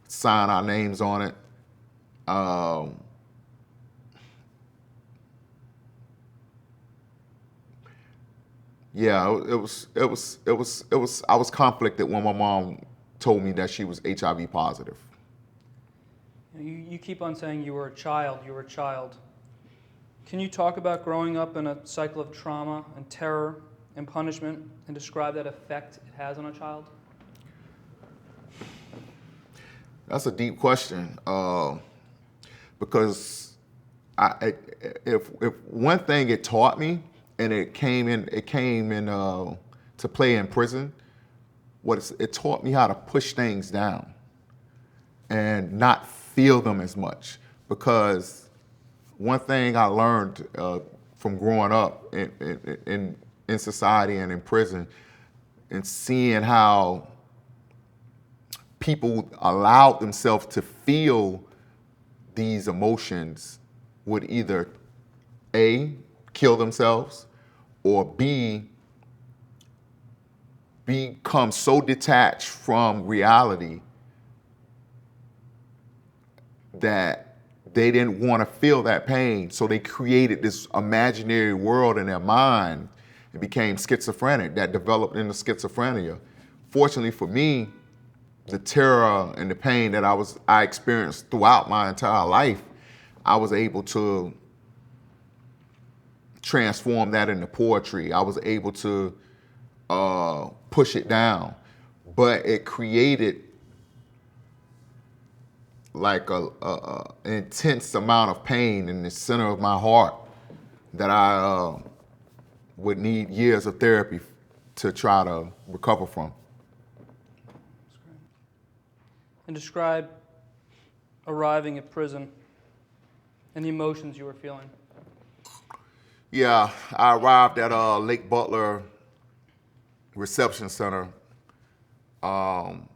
sign our names on it. Yeah, I was conflicted when my mom told me that she was HIV positive. You keep on saying you were a child. Can you talk about growing up in a cycle of trauma and terror and punishment and describe that effect it has on a child? That's a deep question, because if one thing it taught me, and it came in to play in prison, it taught me how to push things down and not feel them as much. Because one thing I learned from growing up in society and in prison, and seeing how people allowed themselves to feel these emotions, would either A, kill themselves, or B, become so detached from reality that they didn't want to feel that pain. So they created this imaginary world in their mind and became schizophrenic, that developed into schizophrenia. Fortunately for me, the terror and the pain that I experienced throughout my entire life, I was able to transform that into poetry. I was able to push it down, but it created like an intense amount of pain in the center of my heart that I would need years of therapy to try to recover from. And describe arriving at prison and the emotions you were feeling. Yeah, I arrived at Lake Butler Reception Center, and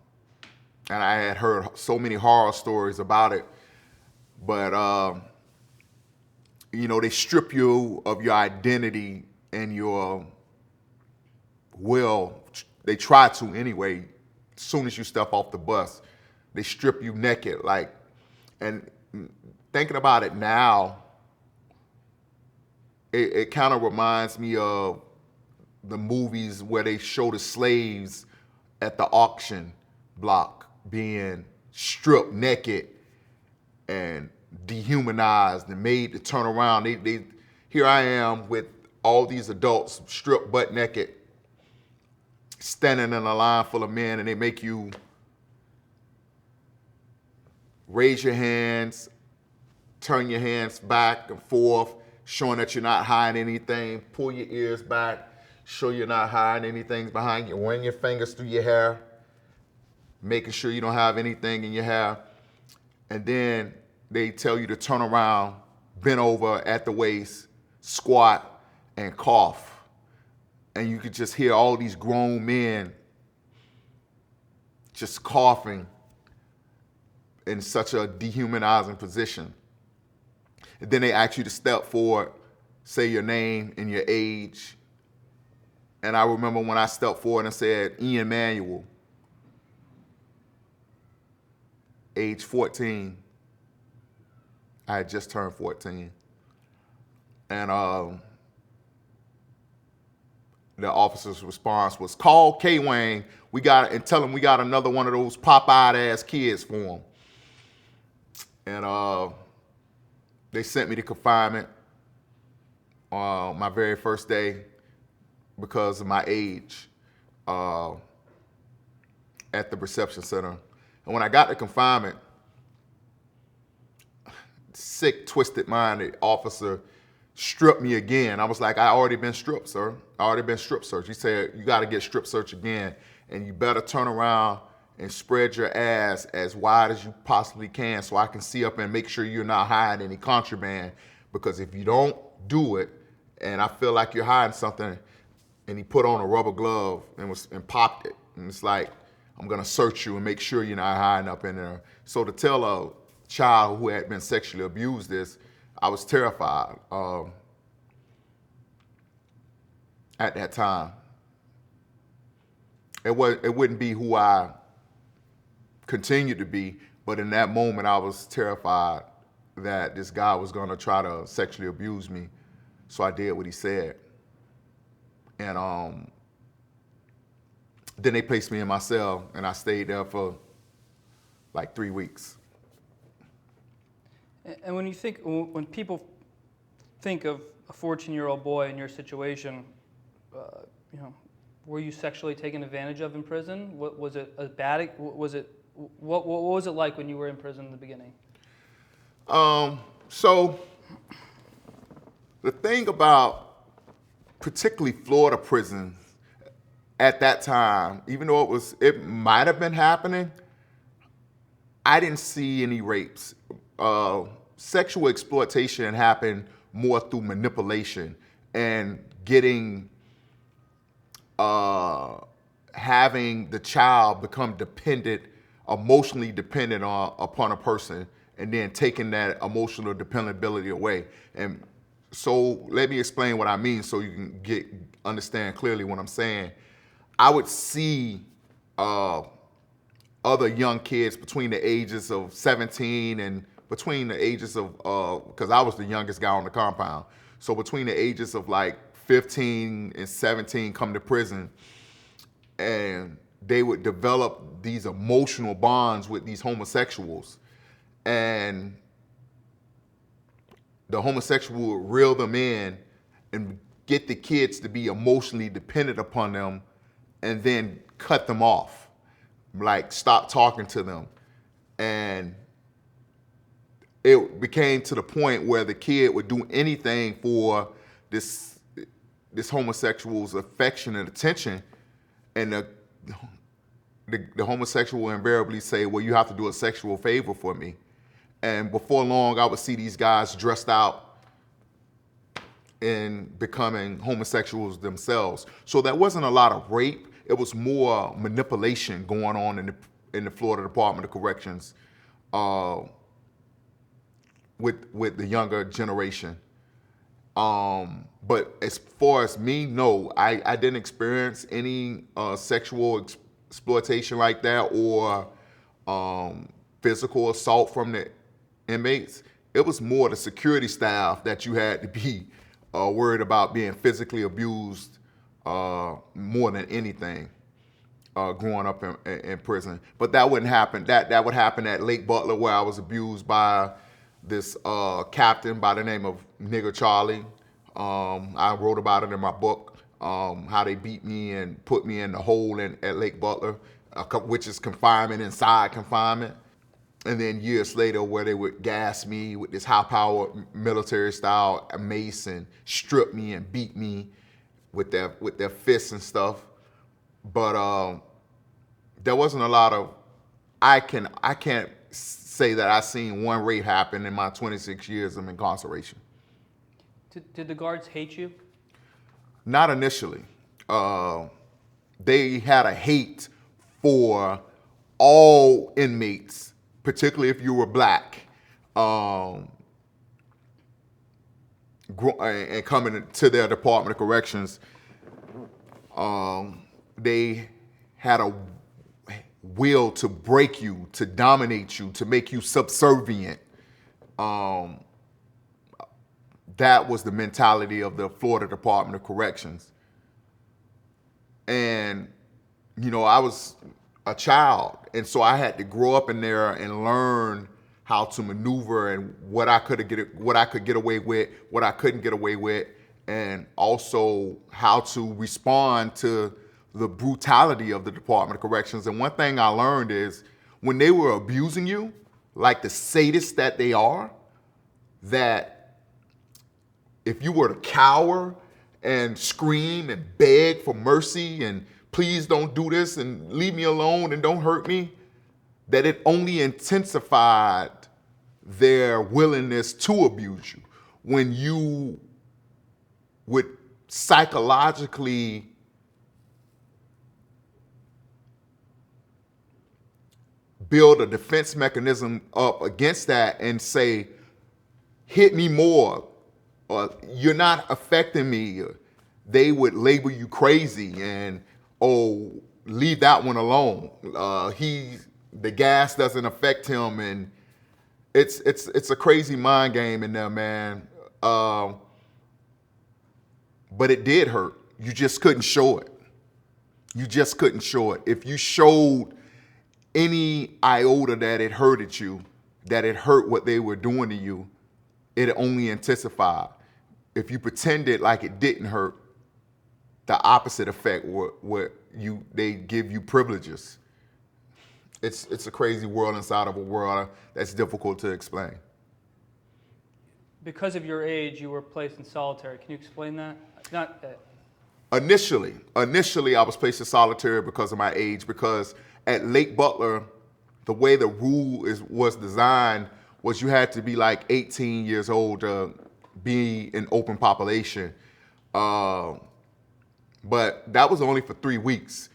I had heard so many horror stories about it, but they strip you of your identity and your will. They try to anyway. As soon as you step off the bus, they strip you naked. And thinking about it now, it kind of reminds me of the movies where they show the slaves at the auction block being stripped naked and dehumanized and made to turn around. Here I am with all these adults stripped butt naked, standing in a line full of men, and they make you raise your hands, turn your hands back and forth, showing that you're not hiding anything. Pull your ears back, show you're not hiding anything behind you. Run your fingers through your hair, making sure you don't have anything in your hair. And then they tell you to turn around, bend over at the waist, squat, and cough. And you could just hear all these grown men just coughing in such a dehumanizing position. And then they ask you to step forward, say your name and your age. And I remember when I stepped forward and said, Ian Manuel, age 14. I had just turned 14. And the officer's response was, call K-Wayne, and tell him we got another one of those pop-eyed ass kids for him. And they sent me to confinement on my very first day because of my age at the reception center. And when I got to confinement, sick, twisted-minded officer stripped me again. I was like, I already been stripped, sir. I already been strip searched. He said, you gotta get strip searched again, and you better turn around and spread your ass as wide as you possibly can so I can see up and make sure you're not hiding any contraband, because if you don't do it, and I feel like you're hiding something, and he put on a rubber glove and popped it, and it's like, I'm gonna search you and make sure you're not hiding up in there. So to tell a child who had been sexually abused this, I was terrified at that time. It wouldn't be who I continued to be, but in that moment I was terrified that this guy was gonna try to sexually abuse me. So I did what he said. And then they placed me in my cell, and I stayed there for like 3 weeks. And when people think of a 14-year-old boy in your situation, were you sexually taken advantage of in prison? Was it a bad? What was it like when you were in prison in the beginning? So the thing about particularly Florida prisons at that time, even though it might have been happening, I didn't see any rapes. Sexual exploitation happened more through manipulation and getting, having the child become dependent, emotionally dependent upon a person, and then taking that emotional dependability away. And so let me explain what I mean so you can understand clearly what I'm saying. I would see other young kids between the ages of 17 and between the ages of, because I was the youngest guy on the compound. So between the ages of like 15 and 17 come to prison, and they would develop these emotional bonds with these homosexuals. And the homosexual would reel them in and get the kids to be emotionally dependent upon them and then cut them off, like stop talking to them. And it became to the point where the kid would do anything for this homosexual's affection and attention, and the homosexual will invariably say, well, you have to do a sexual favor for me. And before long, I would see these guys dressed out and becoming homosexuals themselves. So there wasn't a lot of rape. It was more manipulation going on in the Florida Department of Corrections with the younger generation. But as far as me, no, I didn't experience any sexual exploitation like that or physical assault from the inmates. It was more the security staff that you had to be worried about being physically abused more than anything growing up in prison. But that wouldn't happen. That would happen at Lake Butler, where I was abused by this captain by the name of Nigger Charlie. I wrote about it in my book, how they beat me and put me in the hole at Lake Butler, which is confinement inside confinement. And then years later, where they would gas me with this high-powered military-style mace and strip me and beat me with their fists and stuff. But there wasn't a lot of. I can't say that I seen one rape happen in my 26 years of incarceration. Did the guards hate you? Not initially. They had a hate for all inmates, particularly if you were black, and coming to their Department of Corrections. They had a will to break you, to dominate you, to make you subservient. That was the mentality of the Florida Department of Corrections. And, I was a child, and so I had to grow up in there and learn how to maneuver and what I could get away with, what I couldn't get away with, and also how to respond to the brutality of the Department of Corrections. And one thing I learned is when they were abusing you, like the sadists that they are, that if you were to cower and scream and beg for mercy and please don't do this and leave me alone and don't hurt me, that it only intensified their willingness to abuse you. When you would psychologically build a defense mechanism up against that and say, hit me more, or you're not affecting me, they would label you crazy and, oh, leave that one alone. The gas doesn't affect him, and it's a crazy mind game in there, man. But it did hurt. You just couldn't show it. You just couldn't show it. If you showed any iota that it hurted you, that it hurt what they were doing to you, it only intensified. If you pretended like it didn't hurt, the opposite effect they give you privileges. It's a crazy world inside of a world that's difficult to explain. Because of your age, you were placed in solitary. Can you explain that? Initially, I was placed in solitary because of my age, because at Lake Butler, the way the rule was designed was you had to be like 18 years old to be in open population. But that was only for 3 weeks.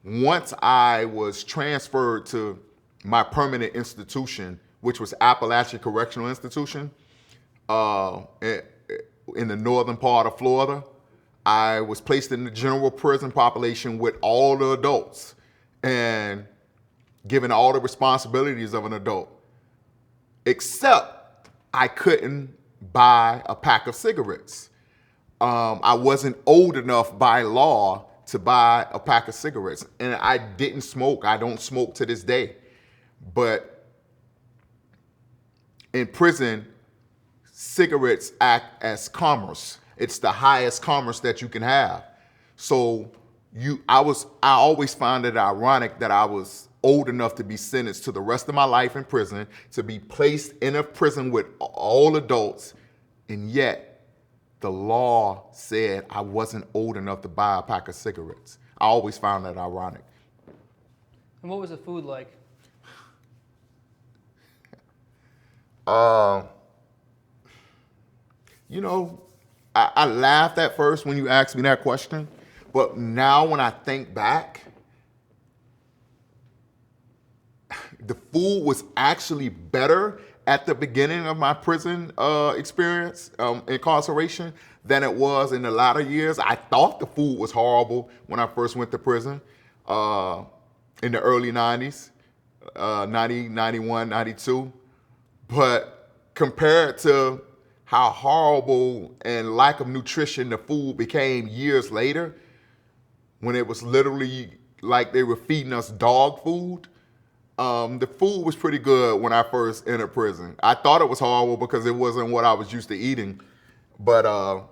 Once I was transferred to my permanent institution, which was Appalachian Correctional Institution, in the northern part of Florida, I was placed in the general prison population with all the adults and given all the responsibilities of an adult, except I couldn't buy a pack of cigarettes. I wasn't old enough by law to buy a pack of cigarettes, and I didn't smoke. I don't smoke to this day. But in prison, cigarettes act as commerce. It's the highest commerce that you can have. So I always found it ironic that I was old enough to be sentenced to the rest of my life in prison, to be placed in a prison with all adults, and yet the law said I wasn't old enough to buy a pack of cigarettes. I always found that ironic. And what was the food like? I laughed at first when you asked me that question, but now when I think back, the food was actually better at the beginning of my prison experience, incarceration, than it was in the latter years. I thought the food was horrible when I first went to prison in the early 90s, 90, 91, 92. But compared to how horrible and lack of nutrition the food became years later, when it was literally like they were feeding us dog food, the food was pretty good when I first entered prison. I thought it was horrible because it wasn't what I was used to eating. But I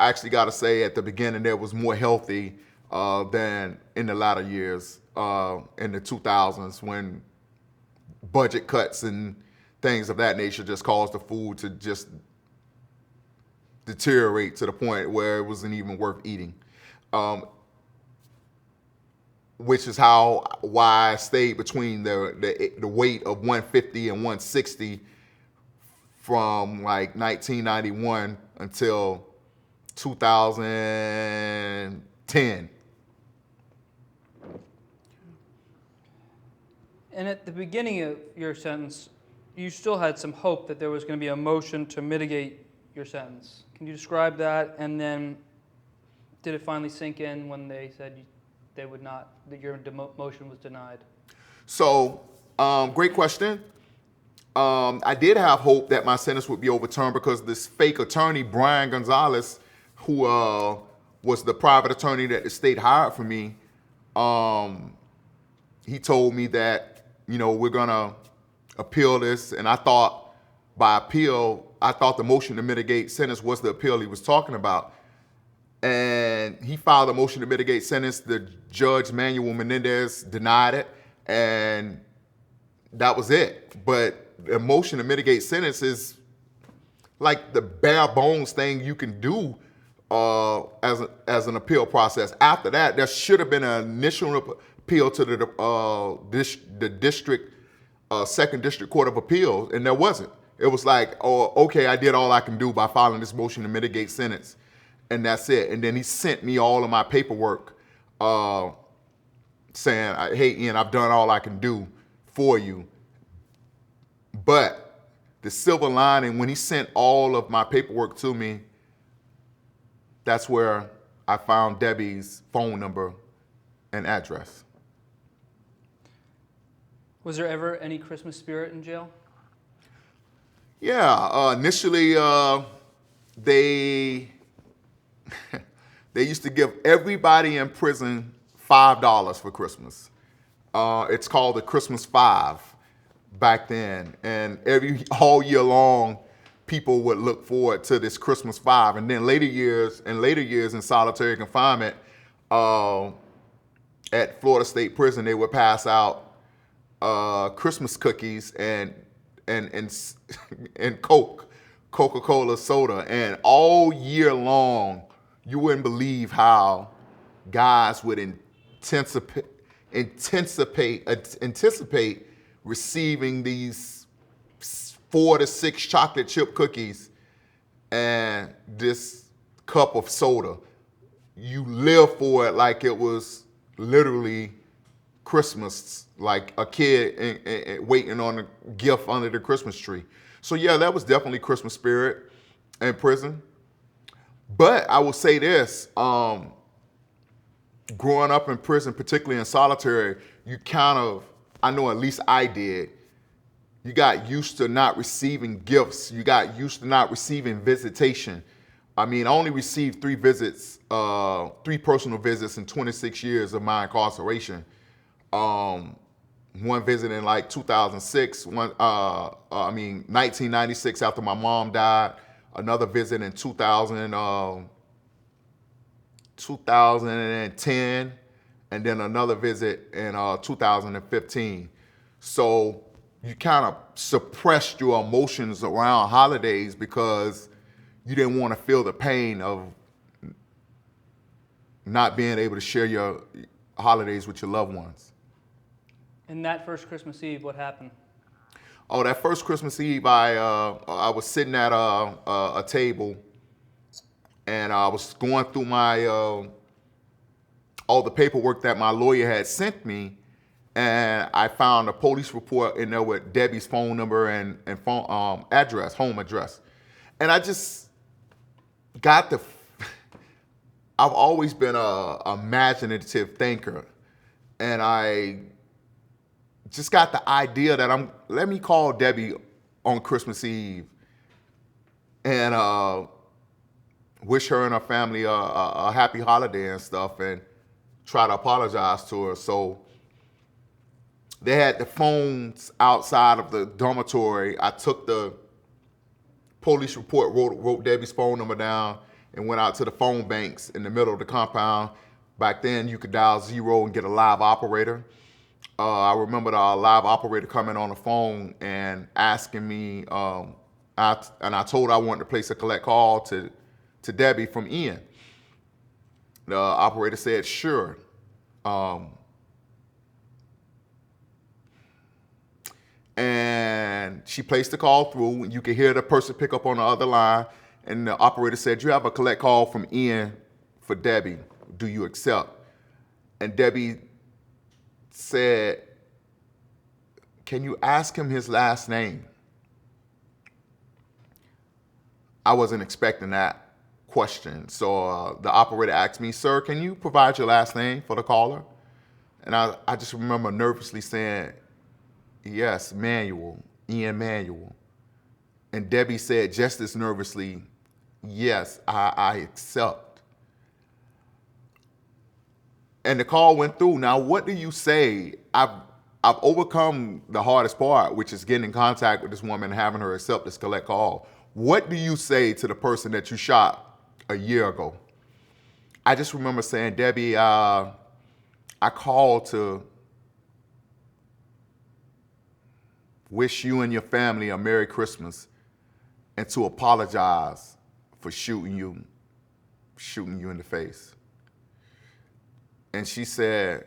actually got to say at the beginning it was more healthy than in the latter years, in the 2000s, when budget cuts and things of that nature just caused the food to just deteriorate to the point where it wasn't even worth eating. Which is why I stayed between the weight of 150 and 160 from like 1991 until 2010. And at the beginning of your sentence, you still had some hope that there was going to be a motion to mitigate your sentence. Can you describe that? And then did it finally sink in when they said they would not, that your motion was denied? So, great question. I did have hope that my sentence would be overturned because this fake attorney, Brian Gonzalez, who was the private attorney that the state hired for me, he told me that, we're gonna appeal this. And I thought by appeal, the motion to mitigate sentence was the appeal he was talking about. And he filed a motion to mitigate sentence. The judge, Manuel Menendez, denied it. And that was it. But a motion to mitigate sentence is like the bare bones thing you can do as an appeal process. After that, there should have been an initial appeal to the district, second district court of appeals, and there wasn't. It was like, oh, okay, I did all I can do by filing this motion to mitigate sentence, and that's it. And then he sent me all of my paperwork saying, hey, Ian, I've done all I can do for you. But the silver lining, when he sent all of my paperwork to me, that's where I found Debbie's phone number and address. Was there ever any Christmas spirit in jail? Yeah, initially they used to give everybody in prison $5 for Christmas. It's called the Christmas Five back then, and all year long, people would look forward to this Christmas Five. And then later years in solitary confinement at Florida State Prison, they would pass out Christmas cookies and Coca-Cola soda. And all year long, you wouldn't believe how guys would anticipate receiving these 4 to 6 chocolate chip cookies and this cup of soda. You live for it like it was literally Christmas, like a kid waiting on a gift under the Christmas tree. So yeah, that was definitely Christmas spirit in prison. But I will say this, growing up in prison, particularly in solitary, you kind of, I know at least I did, you got used to not receiving gifts. You got used to not receiving visitation. I mean, I only received 3 personal visits in 26 years of my incarceration. One visit in like 2006, 1996 after my mom died, another visit in 2010, and then another visit in 2015. So you kind of suppressed your emotions around holidays because you didn't want to feel the pain of not being able to share your holidays with your loved ones. And that first Christmas Eve, what happened? Oh, that first Christmas Eve, I was sitting at a table, and I was going through my all the paperwork that my lawyer had sent me, and I found a police report in there with Debbie's phone number and phone address, home address, and I just got I've always been a imaginative thinker, and I just got the idea that let me call Debbie on Christmas Eve and wish her and her family a happy holiday and stuff, and try to apologize to her. So they had the phones outside of the dormitory. I took the police report, wrote Debbie's phone number down, and went out to the phone banks in the middle of the compound. Back then, you could dial 0 and get a live operator. I remember the live operator coming on the phone and asking me, I told her I wanted to place a collect call to Debbie from Ian. The operator said, sure. And she placed the call through, and you could hear the person pick up on the other line, and the operator said, you have a collect call from Ian for Debbie. Do you accept? And Debbie said, can you ask him his last name? I wasn't expecting that question. So the operator asked me, sir, can you provide your last name for the caller? And I just remember nervously saying, yes, Manuel, Ian Manuel. And Debbie said just as nervously, yes, I accept. And the call went through. Now, what do you say? I've overcome the hardest part, which is getting in contact with this woman and having her accept this collect call. What do you say to the person that you shot a year ago? I just remember saying, Debbie, I called to wish you and your family a Merry Christmas and to apologize for shooting you in the face. And she said,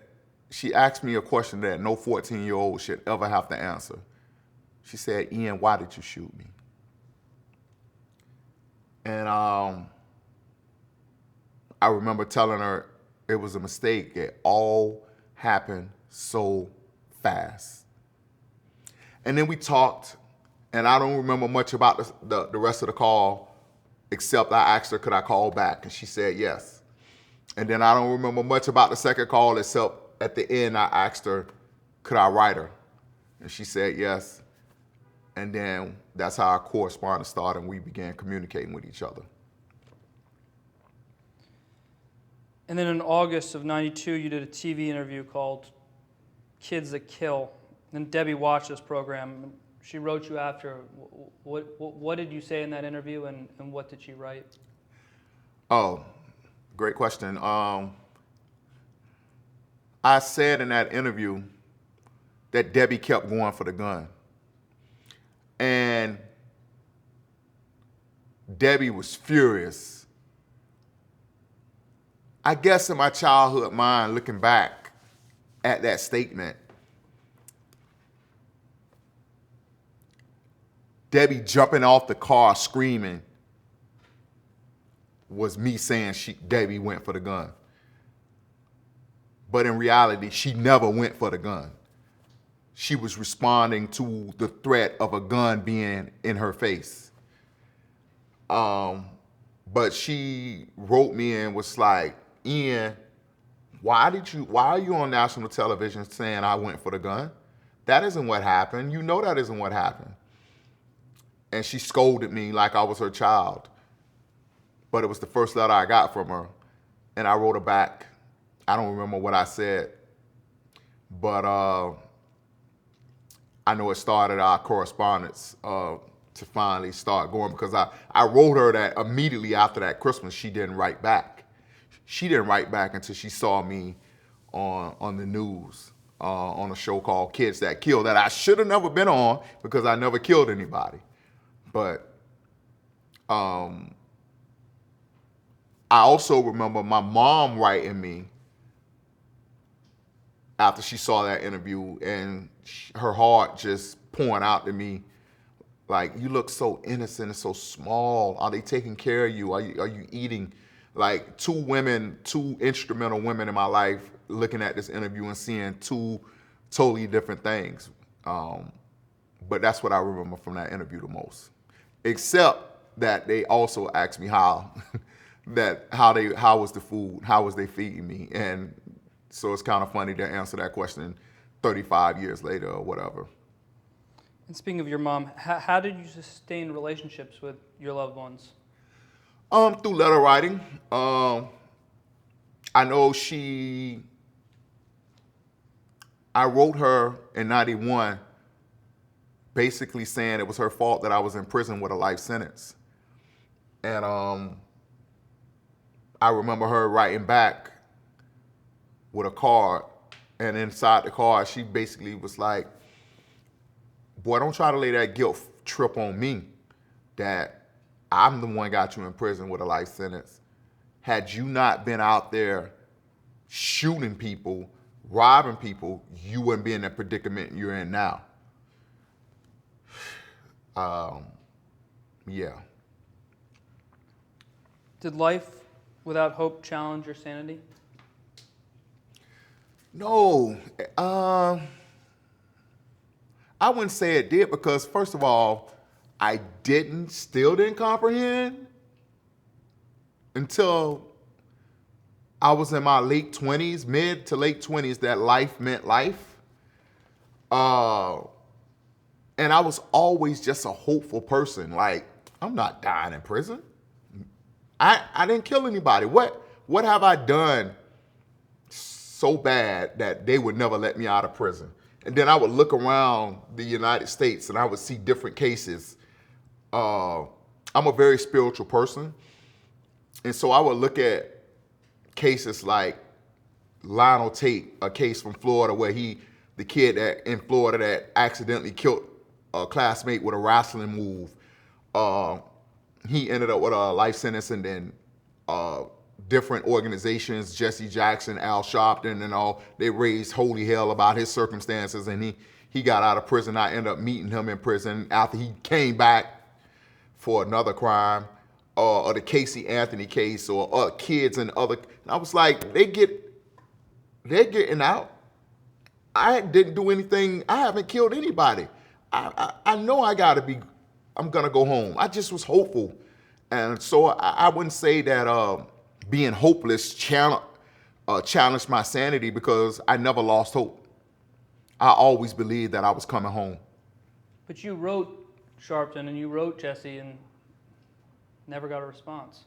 she asked me a question that no 14-year-old should ever have to answer. She said, Ian, why did you shoot me? And I remember telling her it was a mistake. It all happened so fast. And then we talked, and I don't remember much about the rest of the call, except I asked her, could I call back? And she said yes. And then I don't remember much about the second call, except at the end I asked her, could I write her? And she said yes. And then that's how our correspondence started, and we began communicating with each other. And then in August of '92, you did a TV interview called Kids That Kill. And Debbie watched this program. She wrote you after. What did you say in that interview, and what did she write? Oh, great question. I said in that interview that Debbie kept going for the gun. And Debbie was furious. I guess in my childhood mind, looking back at that statement, Debbie jumping off the car screaming was me saying Debbie went for the gun. But in reality, she never went for the gun. She was responding to the threat of a gun being in her face. But she wrote me and was like, Ian, why are you on national television saying I went for the gun? That isn't what happened. You know that isn't what happened. And she scolded me like I was her child. But it was the first letter I got from her. And I wrote her back. I don't remember what I said. But I know it started our correspondence to finally start going, because I wrote her that immediately after that Christmas, she didn't write back. She didn't write back until she saw me on the news on a show called Kids That Kill, that I should have never been on because I never killed anybody. But I also remember my mom writing me after she saw that interview, and her heart just pouring out to me, like, you look so innocent and so small. Are they taking care of you? Are you eating? Like, two instrumental women in my life looking at this interview and seeing two totally different things. But that's what I remember from that interview the most. Except that they also asked me how was the food, how was they feeding me? And so it's kind of funny to answer that question 35 years later or whatever. And speaking of your mom, how did you sustain relationships with your loved ones? Through letter writing. I know I wrote her in '91 basically saying it was her fault that I was in prison with a life sentence. And I remember her writing back with a card And inside the car, she basically was like, boy, don't try to lay that guilt trip on me that I'm the one got you in prison with a life sentence. Had you not been out there shooting people, robbing people, you wouldn't be in that predicament you're in now. Yeah. Did life without hope challenge your sanity? No, I wouldn't say it did because, first of all, I still didn't comprehend until I was in my late 20s, mid to late 20s, that life meant life. And I was always just a hopeful person. Like, I'm not dying in prison. I didn't kill anybody. What have I done so bad that they would never let me out of prison? And then I would look around the United States and I would see different cases. I'm a very spiritual person. And so I would look at cases like Lionel Tate, a case from Florida where the kid in Florida that accidentally killed a classmate with a wrestling move. He ended up with a life sentence, and then different organizations, Jesse Jackson, Al Sharpton, and all, they raised holy hell about his circumstances, and he got out of prison. I ended up meeting him in prison after he came back for another crime, or the Casey Anthony case, or kids and other. And I was like, they're getting out. I didn't do anything. I haven't killed anybody. I know I'm gonna go home. I just was hopeful. And so I wouldn't say that being hopeless challenged my sanity, because I never lost hope. I always believed that I was coming home. But you wrote Sharpton and you wrote Jesse and never got a response.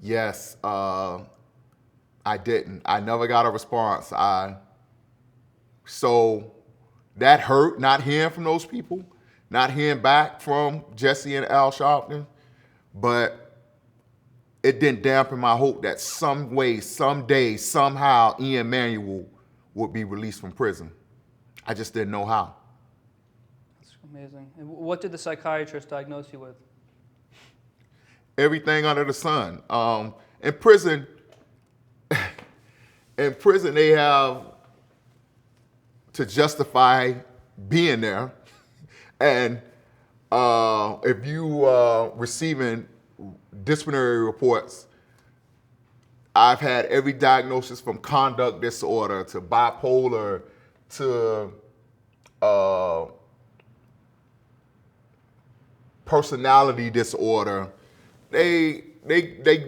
Yes, I didn't. I never got a response. So that hurt, not hearing from those people, not hearing back from Jesse and Al Sharpton, but it didn't dampen my hope that some way, someday, somehow, Ian Manuel would be released from prison. I just didn't know how. That's amazing. And what did the psychiatrist diagnose you with? Everything under the sun. In prison, they have to justify being there. And if you receiving disciplinary reports, I've had every diagnosis from conduct disorder to bipolar to personality disorder. They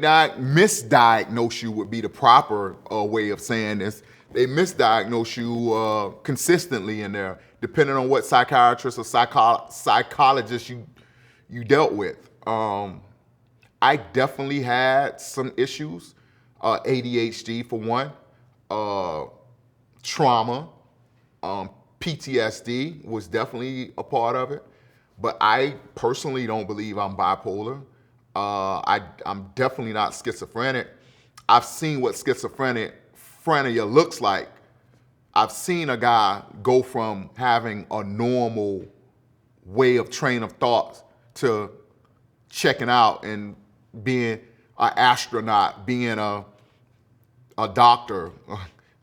not misdiagnose you would be the proper way of saying this. They misdiagnose you consistently in there, depending on what psychiatrist or psychologist you dealt with. I definitely had some issues, ADHD for one, trauma, PTSD was definitely a part of it. But I personally don't believe I'm bipolar. I'm definitely not schizophrenic. I've seen what schizophrenia looks like. I've seen a guy go from having a normal way of train of thought to checking out and being an astronaut, being a doctor.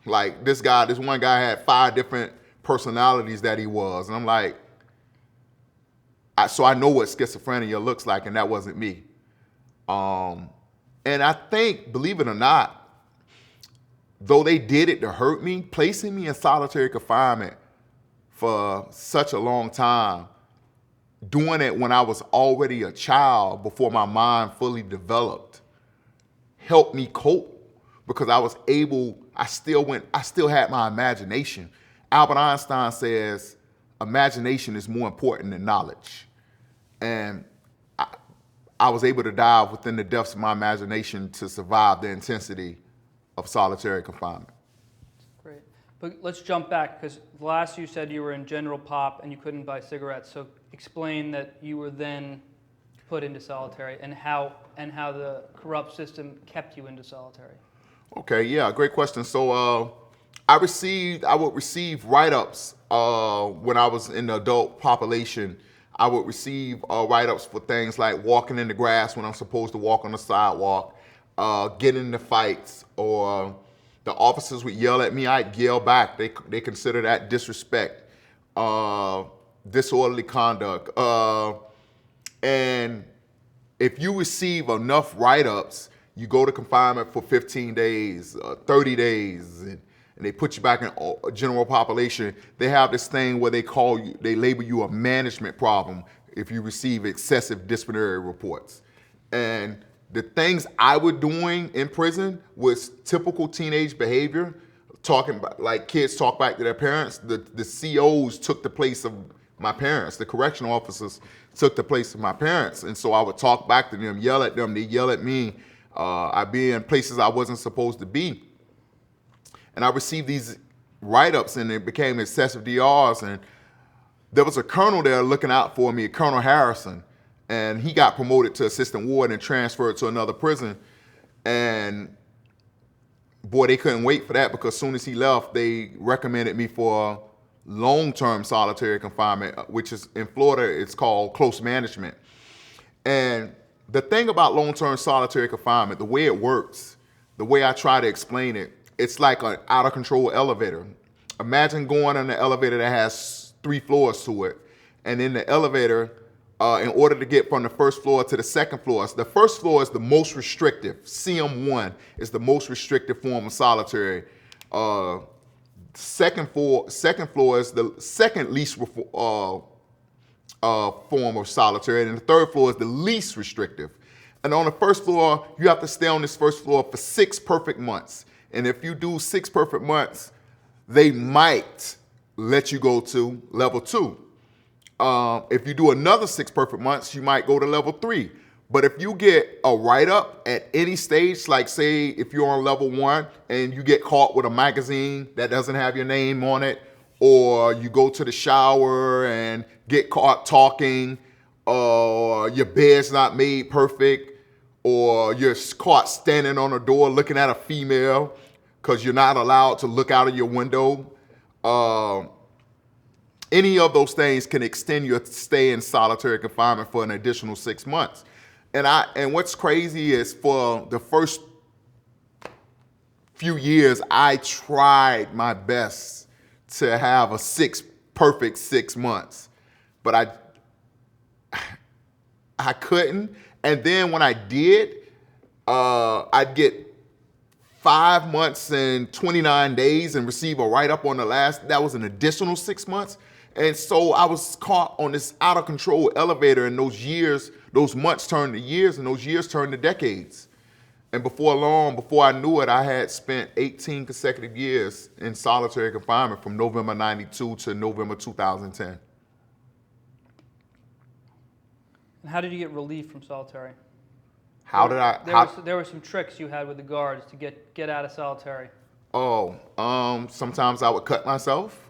Like this one guy had 5 different personalities that he was. And I'm like, so I know what schizophrenia looks like, and that wasn't me. And I think, believe it or not, though they did it to hurt me, placing me in solitary confinement for such a long time, doing it when I was already a child before my mind fully developed, helped me cope, because I still had my imagination. Albert Einstein says imagination is more important than knowledge. And I was able to dive within the depths of my imagination to survive the intensity of solitary confinement. Great. But let's jump back, because last you said you were in general pop and you couldn't buy cigarettes. So explain that you were then put into solitary and how the corrupt system kept you into solitary. Okay, yeah, great question. So I would receive write-ups when I was in the adult population. I would receive write-ups for things like walking in the grass when I'm supposed to walk on the sidewalk, getting into fights, or the officers would yell at me, I'd yell back. They consider that disrespect, disorderly conduct. And if you receive enough write-ups, you go to confinement for 15 days, 30 days, and they put you back in general population. They have this thing where they label you a management problem if you receive excessive disciplinary reports. And the things I was doing in prison was typical teenage behavior, talking about, like kids talk back to their parents. The COs took the place of my parents. The correctional officers took the place of my parents. And so I would talk back to them, yell at them, they yell at me. I'd be in places I wasn't supposed to be. And I received these write-ups, and it became excessive DRs. And there was a colonel there looking out for me, Colonel Harrison, and he got promoted to assistant warden and transferred to another prison. And boy, they couldn't wait for that, because as soon as he left, they recommended me for long-term solitary confinement, which is in Florida, it's called close management. And the thing about long-term solitary confinement, the way it works, the way I try to explain it, it's like an out-of-control elevator. Imagine going in an elevator that has 3 floors to it. And in the elevator, in order to get from the first floor to the second floor, the first floor is the most restrictive. CM1 is the most restrictive form of solitary. Second floor is the second least form of solitary, and the third floor is the least restrictive. And on the first floor, you have to stay on this first floor for 6 perfect months. And if you do 6 perfect months, they might let you go to level 2. If you do another 6 perfect months, you might go to level 3. But if you get a write-up at any stage, like say if you're on level 1 and you get caught with a magazine that doesn't have your name on it, or you go to the shower and get caught talking, or your bed's not made perfect, or you're caught standing on a door looking at a female because you're not allowed to look out of your window. Any of those things can extend your stay in solitary confinement for an additional 6 months. And what's crazy is for the first few years, I tried my best to have a perfect 6 months, but I couldn't. And then when I did, I'd get 5 months and 29 days and receive a write-up on the last. That was an additional 6 months. And so I was caught on this out-of-control elevator, and those months turned to years, and those years turned to decades. And before long, before I knew it, I had spent 18 consecutive years in solitary confinement from November 92 to November 2010. And how did you get relief from solitary? There were some tricks you had with the guards to get out of solitary. Sometimes I would cut myself.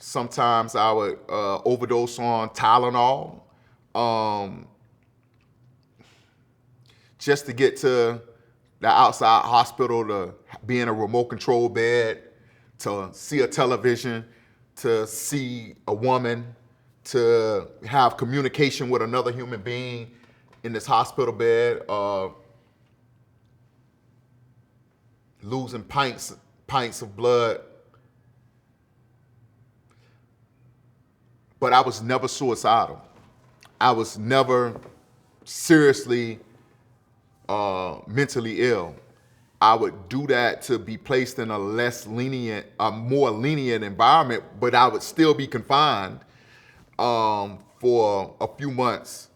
Sometimes I would overdose on Tylenol. Just to get to the outside hospital, to be in a remote control bed, to see a television, to see a woman, to have communication with another human being in this hospital bed, losing pints of blood. But I was never suicidal. I was never seriously mentally ill. I would do that to be placed in a more lenient environment, but I would still be confined for a few months.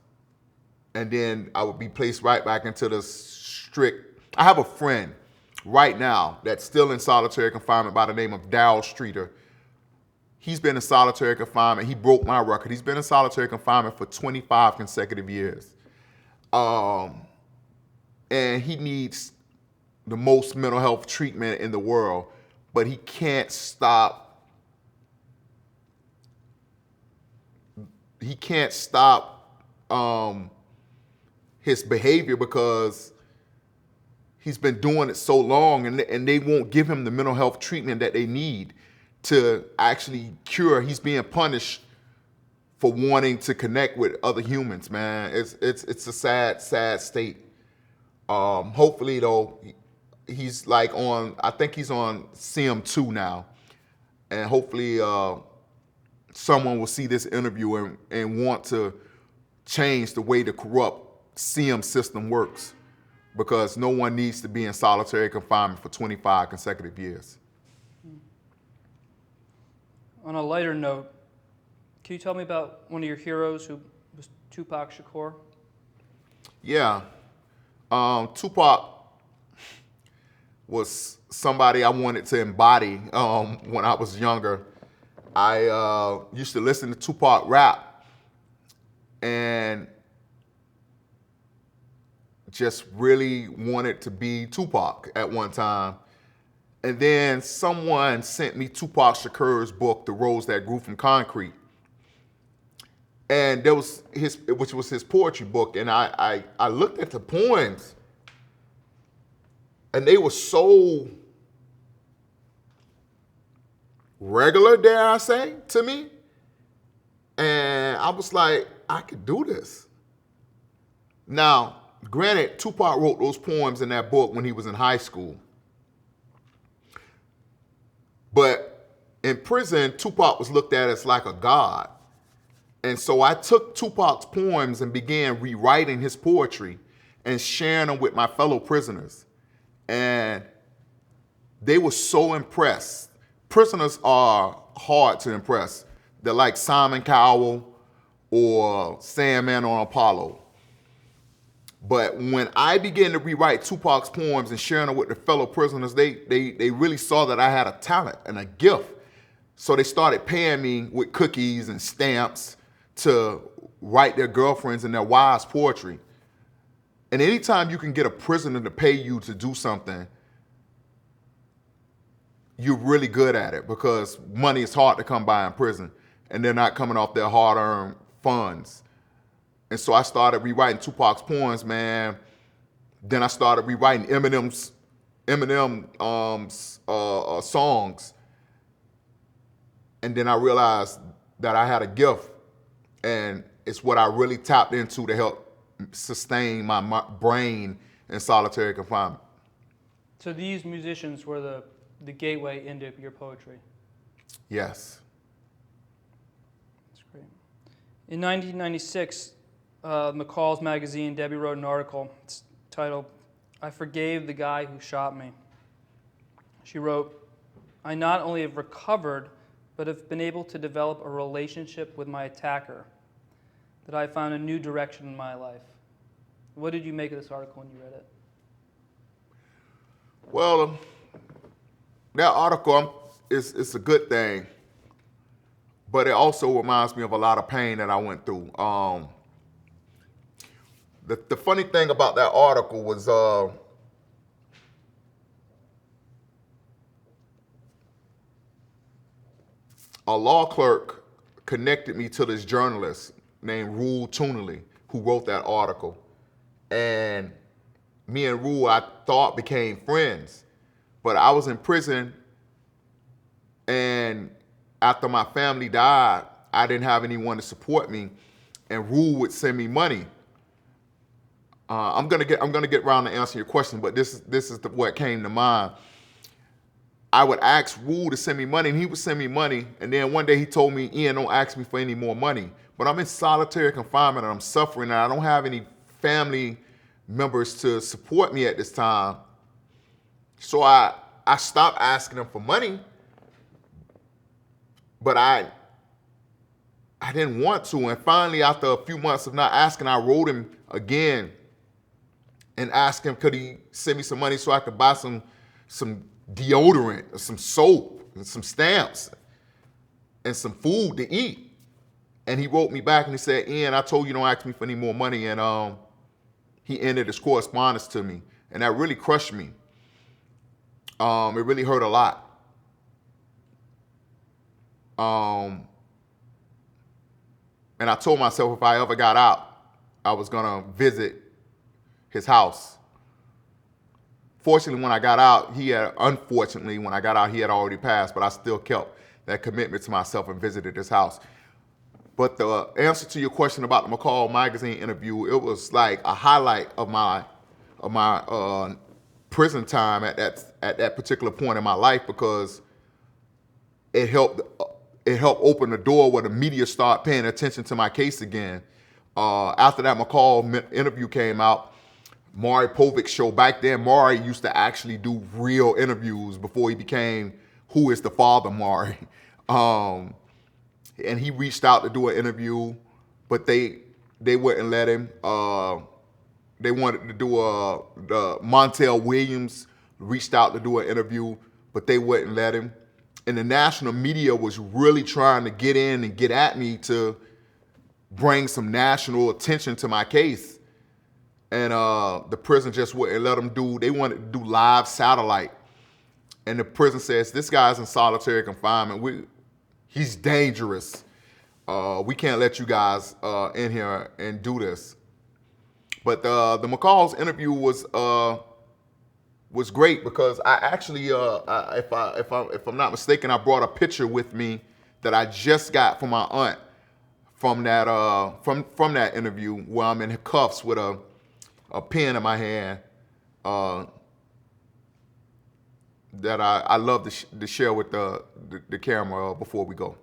And then I would be placed right back into the strict. I have a friend right now that's still in solitary confinement by the name of Darryl Streeter. He's been in solitary confinement. He broke my record. He's been in solitary confinement for 25 consecutive years. And he needs the most mental health treatment in the world, but he can't stop. He can't stop his behavior because he's been doing it so long, and they won't give him the mental health treatment that they need to actually cure. He's being punished for wanting to connect with other humans, man. It's a sad state. Hopefully though, he's like I think he's on CM2 now, and hopefully someone will see this interview and want to change the way the corrupt CM system works, because no one needs to be in solitary confinement for 25 consecutive years. On a lighter note, can you tell me about one of your heroes who was Tupac Shakur? Yeah. Tupac was somebody I wanted to embody when I was younger. I used to listen to Tupac rap and just really wanted to be Tupac at one time. And then someone sent me Tupac Shakur's book, The Rose That Grew from Concrete. And there was which was his poetry book, and I looked at the poems, and they were so regular, dare I say, to me. And I was like, I could do this. Now, granted, Tupac wrote those poems in that book when he was in high school. But in prison, Tupac was looked at as like a god. And so I took Tupac's poems and began rewriting his poetry and sharing them with my fellow prisoners. And they were so impressed. Prisoners are hard to impress. They're like Simon Cowell or Sandman on Apollo. But when I began to rewrite Tupac's poems and sharing them with the fellow prisoners, they really saw that I had a talent and a gift. So they started paying me with cookies and stamps to write their girlfriends and their wives' poetry. And anytime you can get a prisoner to pay you to do something, you're really good at it, because money is hard to come by in prison, and they're not coming off their hard-earned funds. And so I started rewriting Tupac's poems, man. Then I started rewriting Eminem's songs. And then I realized that I had a gift, and it's what I really tapped into to help sustain my brain in solitary confinement. So these musicians were the gateway into your poetry. Yes. That's great. In 1996, McCall's magazine, Debbie wrote an article. It's titled, "I Forgave the Guy Who Shot Me." She wrote, "I not only have recovered, but have been able to develop a relationship with my attacker, that I found a new direction in my life." What did you make of this article when you read it? Well, that article it's a good thing, but it also reminds me of a lot of pain that I went through. The funny thing about that article was a law clerk connected me to this journalist named Rule Tunley, who wrote that article. And me and Rule, I thought, became friends. But I was in prison, and after my family died, I didn't have anyone to support me, and Rule would send me money. I'm gonna get around to answering your question, but this is what came to mind. I would ask Rule to send me money, and he would send me money, and then one day he told me, "Ian, don't ask me for any more money." But I'm in solitary confinement, and I'm suffering, and I don't have any family members to support me at this time. So I stopped asking him for money, but I didn't want to. And finally, after a few months of not asking, I wrote him again and asked him, could he send me some money so I could buy some deodorant, or some soap, and some stamps, and some food to eat. And he wrote me back and he said, "Ian, I told you don't ask me for any more money." And he ended his correspondence to me. And that really crushed me. It really hurt a lot. And I told myself if I ever got out, I was gonna visit his house Fortunately, when I got out, unfortunately, when I got out, he had already passed, but I still kept that commitment to myself and visited his house. But the answer to your question about the McCall magazine interview, it was like a highlight of my prison time at that particular point in my life, because it helped open the door where the media started paying attention to my case again. After that McCall interview came out, Maury Povich show, back then Maury used to actually do real interviews before he became Who is the Father Maury. And he reached out to do an interview, but they wouldn't let him. They wanted to do the Montel Williams reached out to do an interview, but they wouldn't let him. And the national media was really trying to get in and get at me to bring some national attention to my case. And the prison just wouldn't let them do. They wanted to do live satellite. And the prison says, this guy's in solitary confinement. He's dangerous. We can't let you guys in here and do this. But the McCall's interview was great, because I actually, if I'm not mistaken, I brought a picture with me that I just got from my aunt from that interview, where I'm in cuffs with a pen in my hand, that I love to share with the camera before we go.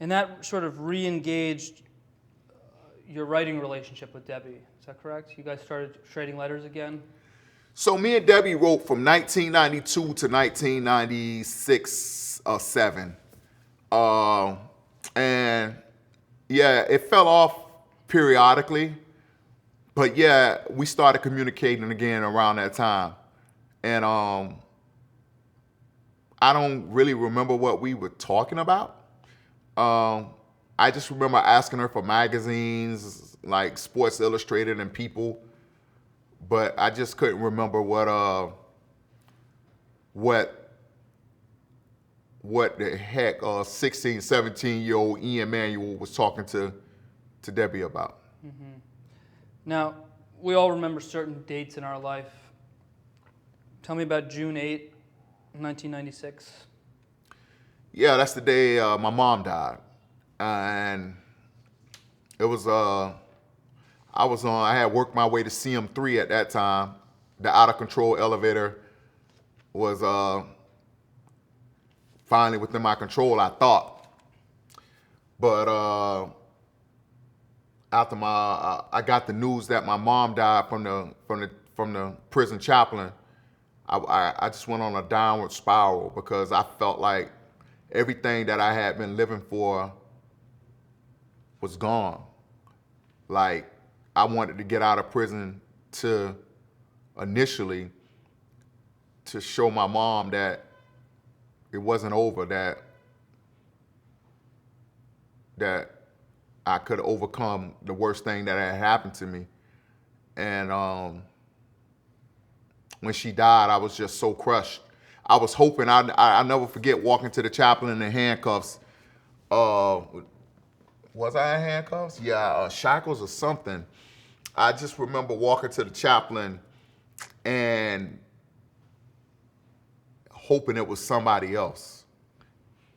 And that sort of re-engaged your writing relationship with Debbie. Is that correct? You guys started trading letters again? So me and Debbie wrote from 1992 to 1996 or 7. And yeah, it fell off periodically. But yeah, we started communicating again around that time. And I don't really remember what we were talking about. I just remember asking her for magazines like Sports Illustrated and People, but I just couldn't remember what the heck 16, 17-year-old Ian Manuel was talking to Debbie about. Mm-hmm. Now, we all remember certain dates in our life. Tell me about June 8, 1996. Yeah, that's the day my mom died. And it was, I had worked my way to CM3 at that time. The out of control elevator was finally within my control, I thought. But after I got the news that my mom died from the prison chaplain, I just went on a downward spiral, because I felt like everything that I had been living for was gone. Like, I wanted to get out of prison initially to show my mom that it wasn't over, that I could overcome the worst thing that had happened to me. And when she died, I was just so crushed. I was hoping, I'll never forget walking to the chaplain in handcuffs. Was I in handcuffs? Yeah, shackles or something. I just remember walking to the chaplain and hoping it was somebody else.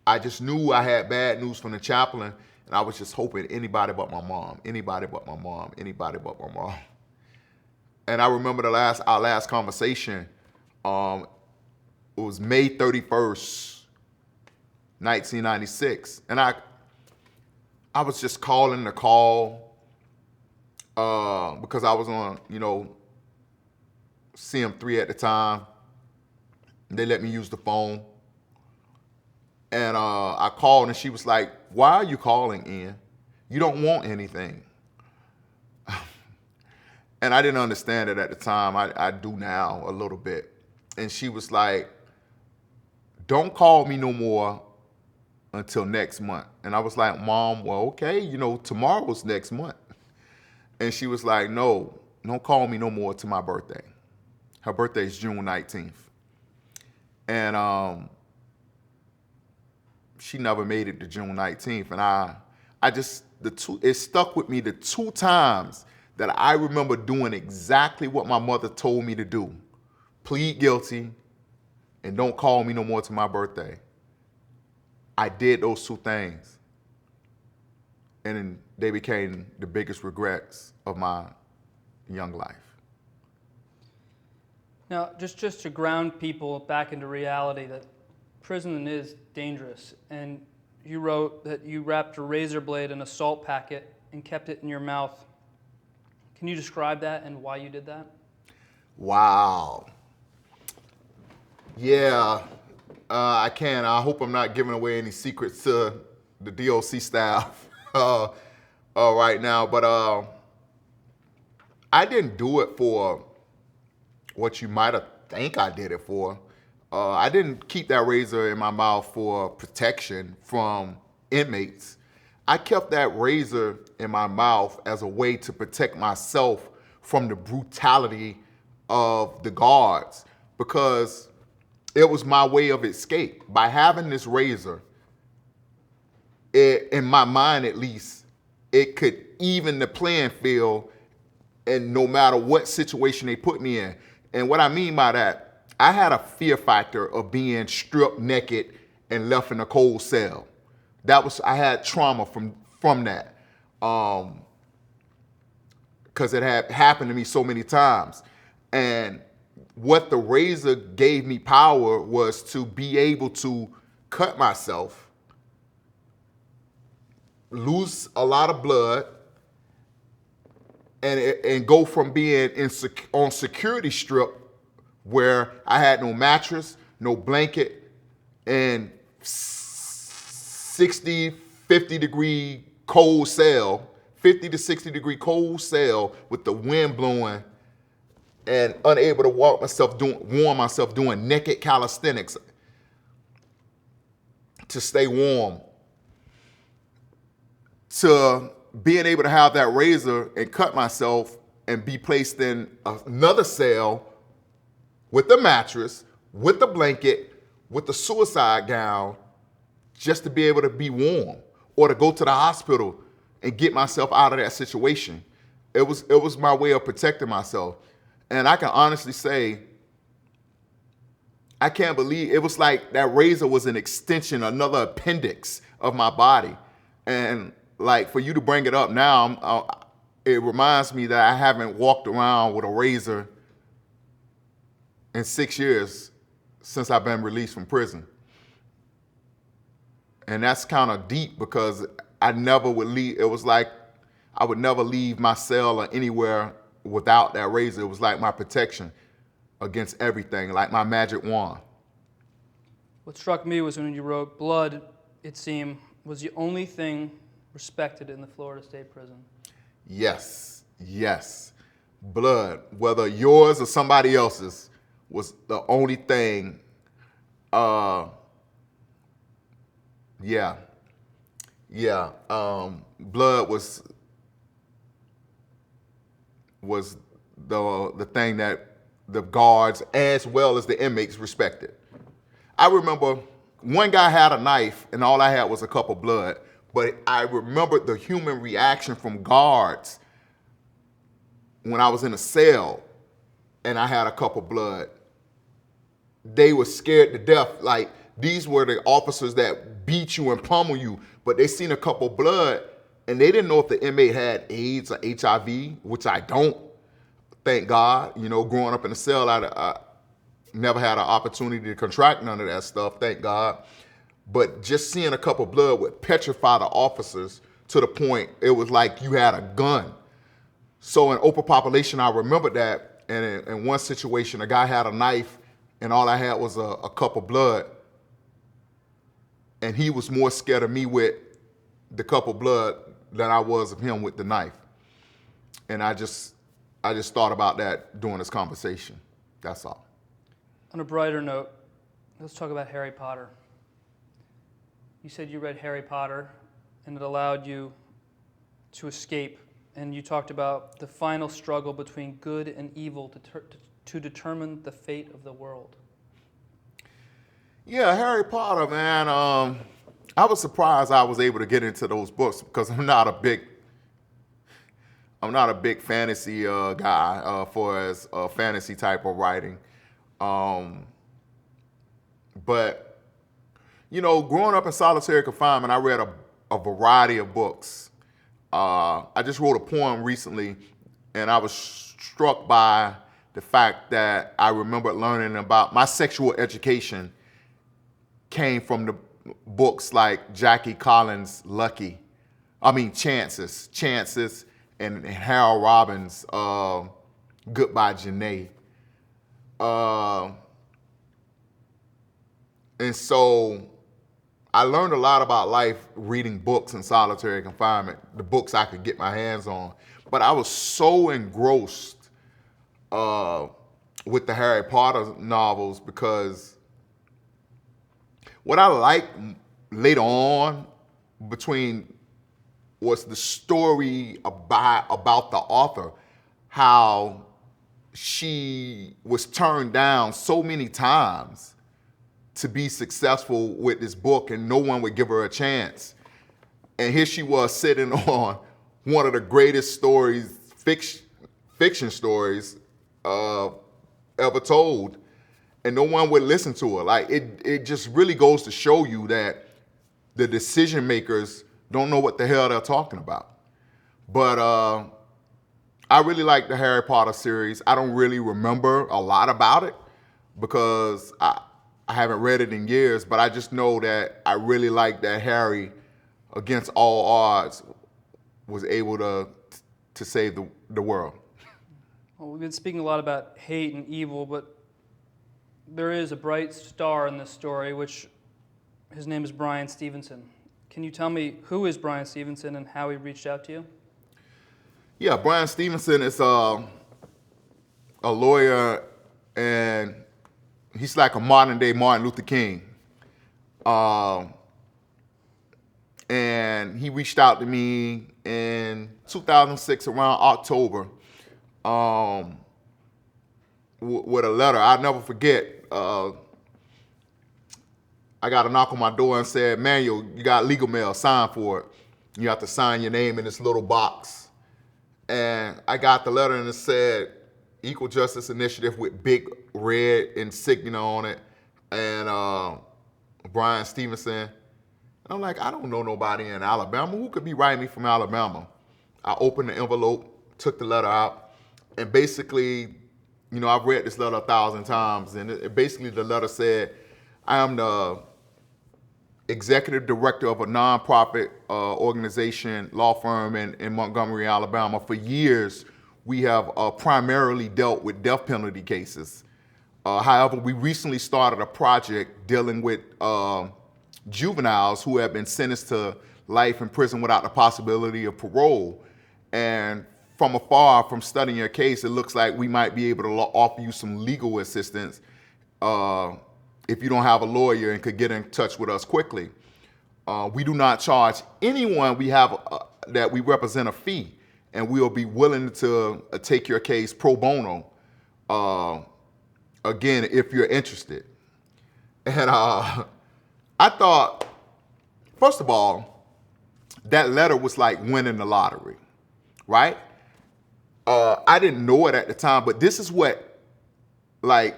I just knew I had bad news from the chaplain, and I was just hoping anybody but my mom, anybody but my mom, anybody but my mom. And I remember our last conversation, it was May 31st, 1996. And I was just calling the call because I was on, CM3 at the time. They let me use the phone. And I called, and she was like, "Why are you calling, Ian? You don't want anything." And I didn't understand it at the time. I do now a little bit. And she was like, "Don't call me no more until next month." And I was like, "Mom, well, okay, tomorrow's next month." And she was like, "No, don't call me no more till my birthday." Her birthday is June 19th. And she never made it to June 19th. And it stuck with me the 2 times that I remember doing exactly what my mother told me to do. Plead guilty and don't call me no more to my birthday. I did those two things. And then they became the biggest regrets of my young life. Now, just to ground people back into reality, that prison is dangerous. And you wrote that you wrapped a razor blade in a salt packet and kept it in your mouth. Can you describe that and why you did that? Wow. Yeah, I can. I hope I'm not giving away any secrets to the DOC staff right now. But I didn't do it for what you might have think I did it for. I didn't keep that razor in my mouth for protection from inmates. I kept that razor in my mouth as a way to protect myself from the brutality of the guards, because it was my way of escape. By having this razor, in my mind at least, it could even the playing field, and no matter what situation they put me in. And what I mean by that, I had a fear factor of being stripped naked and left in a cold cell. I had trauma from that, because it had happened to me so many times. And what the razor gave me power was to be able to cut myself, lose a lot of blood, and go from being on security strip where I had no mattress, no blanket, and 60, 50 degree cold cell, 50 to 60 degree cold cell with the wind blowing, and unable to warm myself doing naked calisthenics to stay warm, to being able to have that razor and cut myself and be placed in another cell with the mattress, with the blanket, with the suicide gown, just to be able to be warm, or to go to the hospital and get myself out of that situation. It was my way of protecting myself. And I can honestly say, I can't believe it was like that razor was an extension, another appendix of my body. And like, for you to bring it up now, it reminds me that I haven't walked around with a razor in 6 years since I've been released from prison. And that's kind of deep, because I never would leave. It was like I would never leave my cell or anywhere without that razor. It was like my protection against everything, like my magic wand. What struck me was when you wrote, blood, it seemed, was the only thing respected in the Florida State Prison. Yes, yes. Blood, whether yours or somebody else's, was the only thing. Blood was the thing that the guards as well as the inmates respected. I remember one guy had a knife and all I had was a cup of blood, but I remembered the human reaction from guards when I was in a cell and I had a cup of blood. They were scared to death. Like, these were the officers that beat you and pummel you, but they seen a cup of blood and they didn't know if the inmate had AIDS or HIV, which I don't, thank God. You know, growing up in a cell, I never had an opportunity to contract none of that stuff, thank God. But just seeing a cup of blood would petrify the officers to the point it was like you had a gun. So in overpopulation, I remember that. And in one situation, a guy had a knife and all I had was a cup of blood. And he was more scared of me with the cup of blood than I was of him with the knife. And I just thought about that during this conversation. That's all. On a brighter note, let's talk about Harry Potter. You said you read Harry Potter and it allowed you to escape, and you talked about the final struggle between good and evil to determine the fate of the world. Yeah, Harry Potter, man. I was surprised I was able to get into those books because I'm not a big not a big fantasy guy for as fantasy type of writing. But, you know, growing up in solitary confinement, I read a variety of books. I just wrote a poem recently, and I was struck by the fact that I remembered learning about my sexual education came from the books like Jackie Collins' Chances, and Harold Robbins' Goodbye Janae. And so I learned a lot about life reading books in solitary confinement, the books I could get my hands on. But I was so engrossed with the Harry Potter novels because what I liked later on was the story about the author, how she was turned down so many times to be successful with this book, and no one would give her a chance. And here she was sitting on one of the greatest stories, fiction stories ever told, and no one would listen to her. Like, it just really goes to show you that the decision makers don't know what the hell they're talking about. But I really like the Harry Potter series. I don't really remember a lot about it because I haven't read it in years, but I just know that I really like that Harry, against all odds, was able to save the world. Well, we've been speaking a lot about hate and evil, but there is a bright star in this story, which his name is Bryan Stevenson. Can you tell me who is Bryan Stevenson and how he reached out to you? Yeah, Bryan Stevenson is a lawyer, and he's like a modern day Martin Luther King. And he reached out to me in 2006 around October with a letter. I'll never forget. I got a knock on my door and said, "Manuel, you got legal mail, sign for it. You have to sign your name in this little box." And I got the letter and it said, Equal Justice Initiative with big red insignia on it, and Bryan Stevenson. And I'm like, I don't know nobody in Alabama. Who could be writing me from Alabama? I opened the envelope, took the letter out, and basically, you know, I've read this letter 1,000 times, and basically the letter said, I am the executive director of a nonprofit organization, law firm in Montgomery, Alabama. For years, we have primarily dealt with death penalty cases. However, we recently started a project dealing with juveniles who have been sentenced to life in prison without the possibility of parole. And from afar, from studying your case, it looks like we might be able to offer you some legal assistance if you don't have a lawyer and could get in touch with us quickly. We do not charge anyone we have that we represent a fee, and we'll be willing to take your case pro bono, again, if you're interested. And I thought, first of all, that letter was like winning the lottery, right? I didn't know it at the time, but this is what, like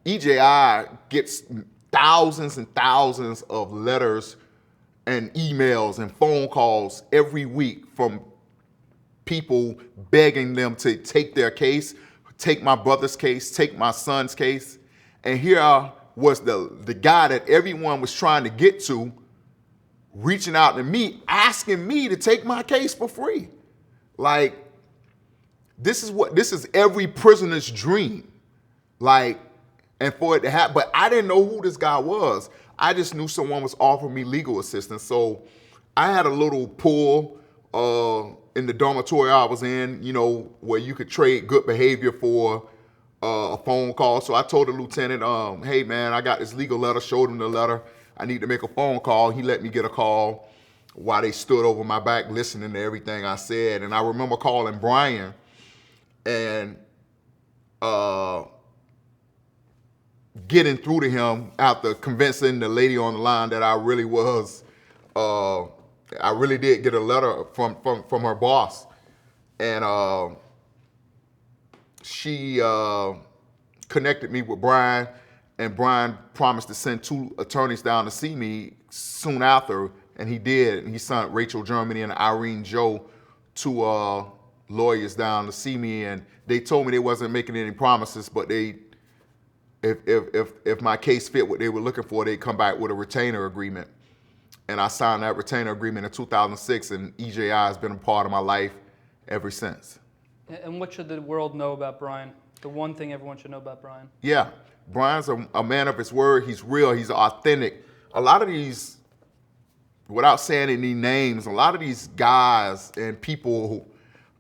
EJI gets thousands and thousands of letters and emails and phone calls every week from people begging them to take their case, take my brother's case, take my son's case. And here was the guy that everyone was trying to get to, reaching out to me, asking me to take my case for free. Like, this is every prisoner's dream. Like, and for it to happen, but I didn't know who this guy was. I just knew someone was offering me legal assistance. So I had a little pool in the dormitory I was in, you know, where you could trade good behavior for a phone call. So I told the lieutenant, hey man, I got this legal letter, showed him the letter. I need to make a phone call. He let me get a call while they stood over my back listening to everything I said. And I remember calling Bryan and getting through to him after convincing the lady on the line that I really did get a letter from her boss. and she connected me with Bryan, and Bryan promised to send 2 attorneys down to see me soon after, and he did. He sent Rachel Germany and Irene Joe, 2 lawyers down to see me, and they told me they wasn't making any promises, but if my case fit what they were looking for, they'd come back with a retainer agreement. And I signed that retainer agreement in 2006, and EJI has been a part of my life ever since. And what should the world know about Bryan? The one thing everyone should know about Bryan. Yeah, Bryan's a man of his word. He's real. He's authentic. A lot of these, without saying any names, a lot of these guys and people who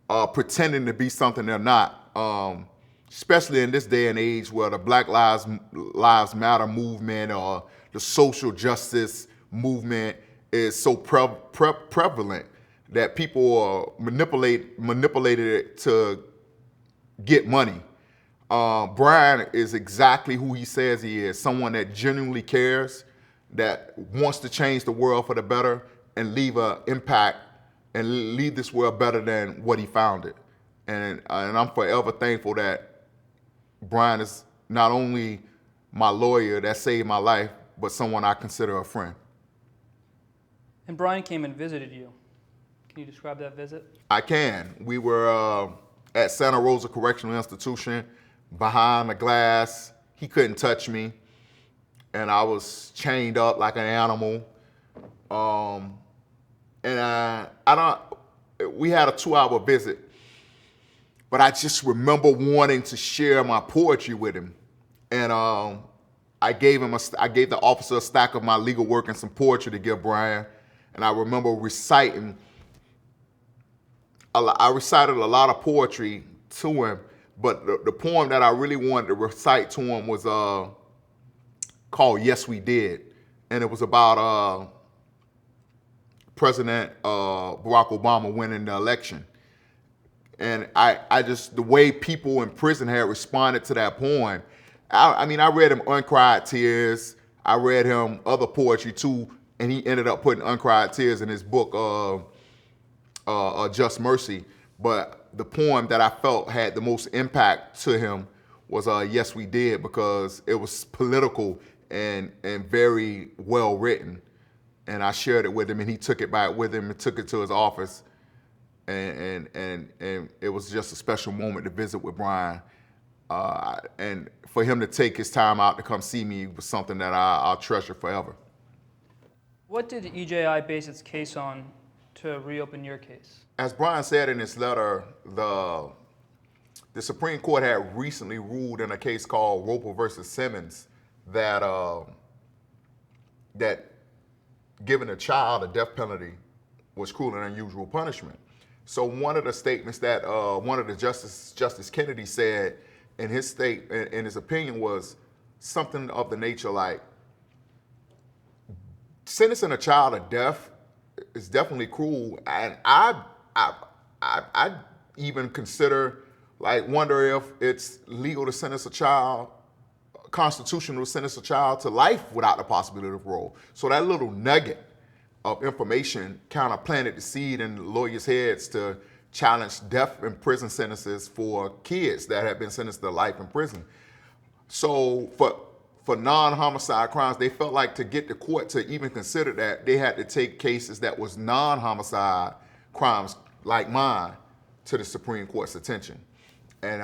are pretending to be something they're not, especially in this day and age where the Black Lives Matter movement or the social justice movement is so prevalent that people are manipulated it to get money. Bryan is exactly who he says he is, someone that genuinely cares, that wants to change the world for the better and leave an impact and leave this world better than what he found it. And I'm forever thankful that Bryan is not only my lawyer that saved my life, but someone I consider a friend. And Bryan came and visited you. Can you describe that visit? I can. We were at Santa Rosa Correctional Institution, behind the glass. He couldn't touch me, and I was chained up like an animal. We had a 2-hour visit, but I just remember wanting to share my poetry with him, and I gave the officer a stack of my legal work and some poetry to give Bryan, and I remember reciting. I recited a lot of poetry to him, but the poem that I really wanted to recite to him was called "Yes We Did," and it was about President Barack Obama winning the election. And I just, the way people in prison had responded to that poem, I mean, I read him Uncried Tears, I read him other poetry too, and he ended up putting Uncried Tears in his book, Just Mercy. But the poem that I felt had the most impact to him was Yes We Did, because it was political and very well written. And I shared it with him, and he took it back with him and took it to his office. And it was just a special moment to visit with Bryan. And for him to take his time out to come see me was something that I'll treasure forever. What did EJI base its case on to reopen your case? As Bryan said in his letter, the Supreme Court had recently ruled in a case called Roper versus Simmons that giving a child a death penalty was cruel and unusual punishment. So one of the statements that one of the Justice Kennedy said in his opinion was something of the nature like, sentencing a child to death is definitely cruel, and I even consider, wonder if it's legal to sentence a child, constitutional to sentence a child to life without the possibility of parole. So that little nugget of information kind of planted the seed in lawyers' heads to challenge death and prison sentences for kids that have been sentenced to life in prison. So for non-homicide crimes, they felt like to get the court to even consider that, they had to take cases that was non-homicide crimes like mine to the Supreme Court's attention. And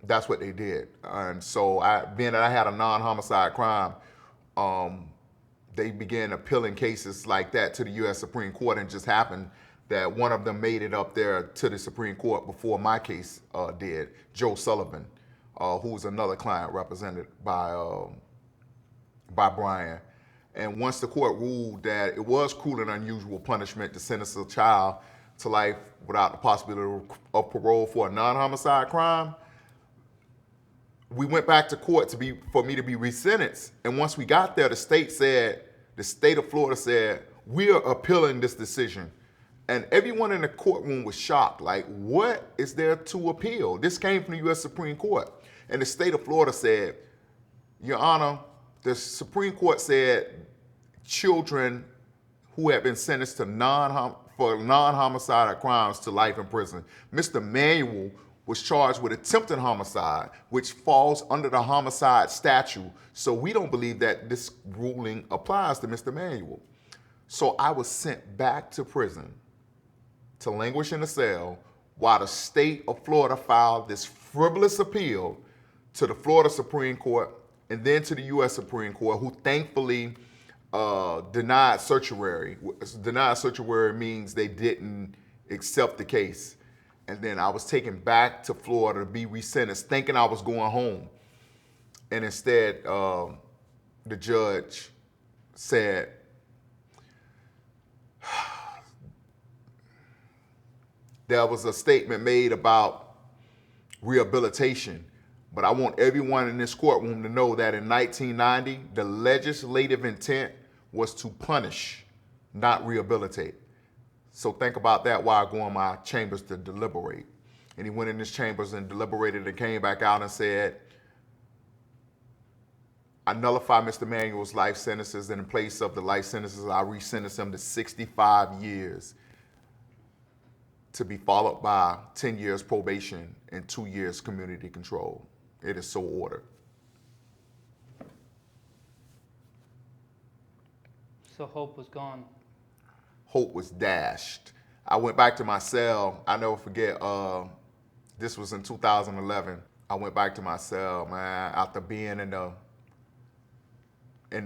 that's what they did. And so being that I had a non-homicide crime, they began appealing cases like that to the U.S. Supreme Court, and just happened that one of them made it up there to the Supreme Court before my case did, Joe Sullivan, who's another client represented by Bryan. And once the court ruled that it was cruel and unusual punishment to sentence a child to life without the possibility of parole for a non-homicide crime, we went back to court for me to be resentenced. And once we got there, the state of Florida said, we are appealing this decision. And everyone in the courtroom was shocked, like, what is there to appeal? This came from the U.S. Supreme Court. And the state of Florida said, Your Honor, the Supreme Court said children who have been sentenced to for non-homicidal crimes to life in prison. Mr. Manuel was charged with attempted homicide, which falls under the homicide statute. So we don't believe that this ruling applies to Mr. Manuel. So I was sent back to prison to languish in a cell while the state of Florida filed this frivolous appeal to the Florida Supreme Court and then to the U.S. Supreme Court, who thankfully denied certiorari. Denied certiorari means they didn't accept the case. And then I was taken back to Florida to be resentenced, thinking I was going home. And instead, the judge said, there was a statement made about rehabilitation, but I want everyone in this courtroom to know that in 1990, the legislative intent was to punish, not rehabilitate. So think about that while I go in my chambers to deliberate. And he went in his chambers and deliberated and came back out and said, I nullify Mr. Manuel's life sentences, and in place of the life sentences, I re-sentence him to 65 years to be followed by 10 years probation and 2 years community control. It is so ordered. So hope was gone. Hope was dashed. I went back to my cell. I never forget, this was in 2011. I went back to my cell, man, after being in the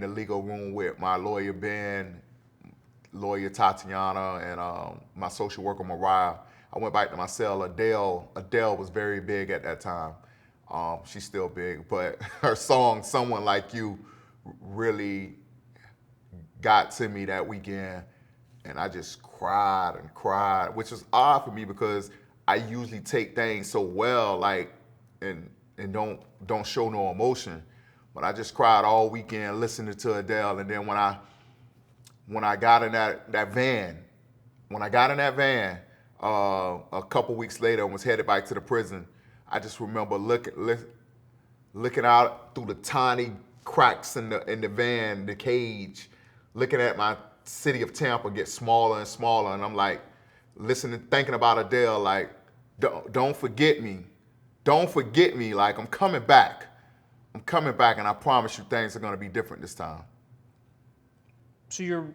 legal room with my lawyer, Ben, lawyer Tatiana, and my social worker, Mariah. I went back to my cell. Adele was very big at that time. She's still big, but her song, Someone Like You, really got to me that weekend. And I just cried and cried, which was odd for me because I usually take things so well, like, and don't show no emotion. But I just cried all weekend listening to Adele. And then when I got in that van, a couple weeks later and was headed back to the prison, I just remember looking out through the tiny cracks in the van, the cage, looking at my city of Tampa get smaller and smaller, and I'm like listening, thinking about Adele, like, don't forget me, like I'm coming back, and I promise you things are gonna be different this time. So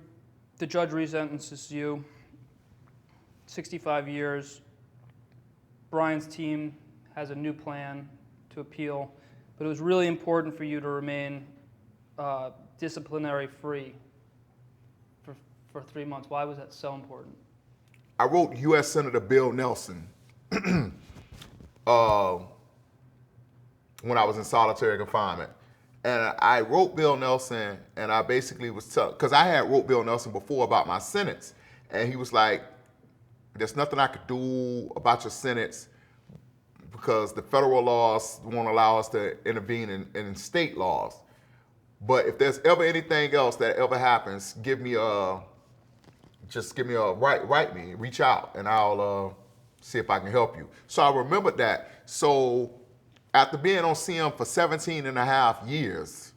the judge resentences you, 65 years. Bryan's team has a new plan to appeal, but it was really important for you to remain disciplinary free for 3 months. Why was that so important? I wrote U.S. Senator Bill Nelson when I was in solitary confinement. And I wrote Bill Nelson, and I basically was because I had wrote Bill Nelson before about my sentence. And he was like, there's nothing I could do about your sentence because the federal laws won't allow us to intervene in state laws. But if there's ever anything else that ever happens, write me, reach out, and I'll see if I can help you. So I remembered that. So after being on CM for 17 and a half years,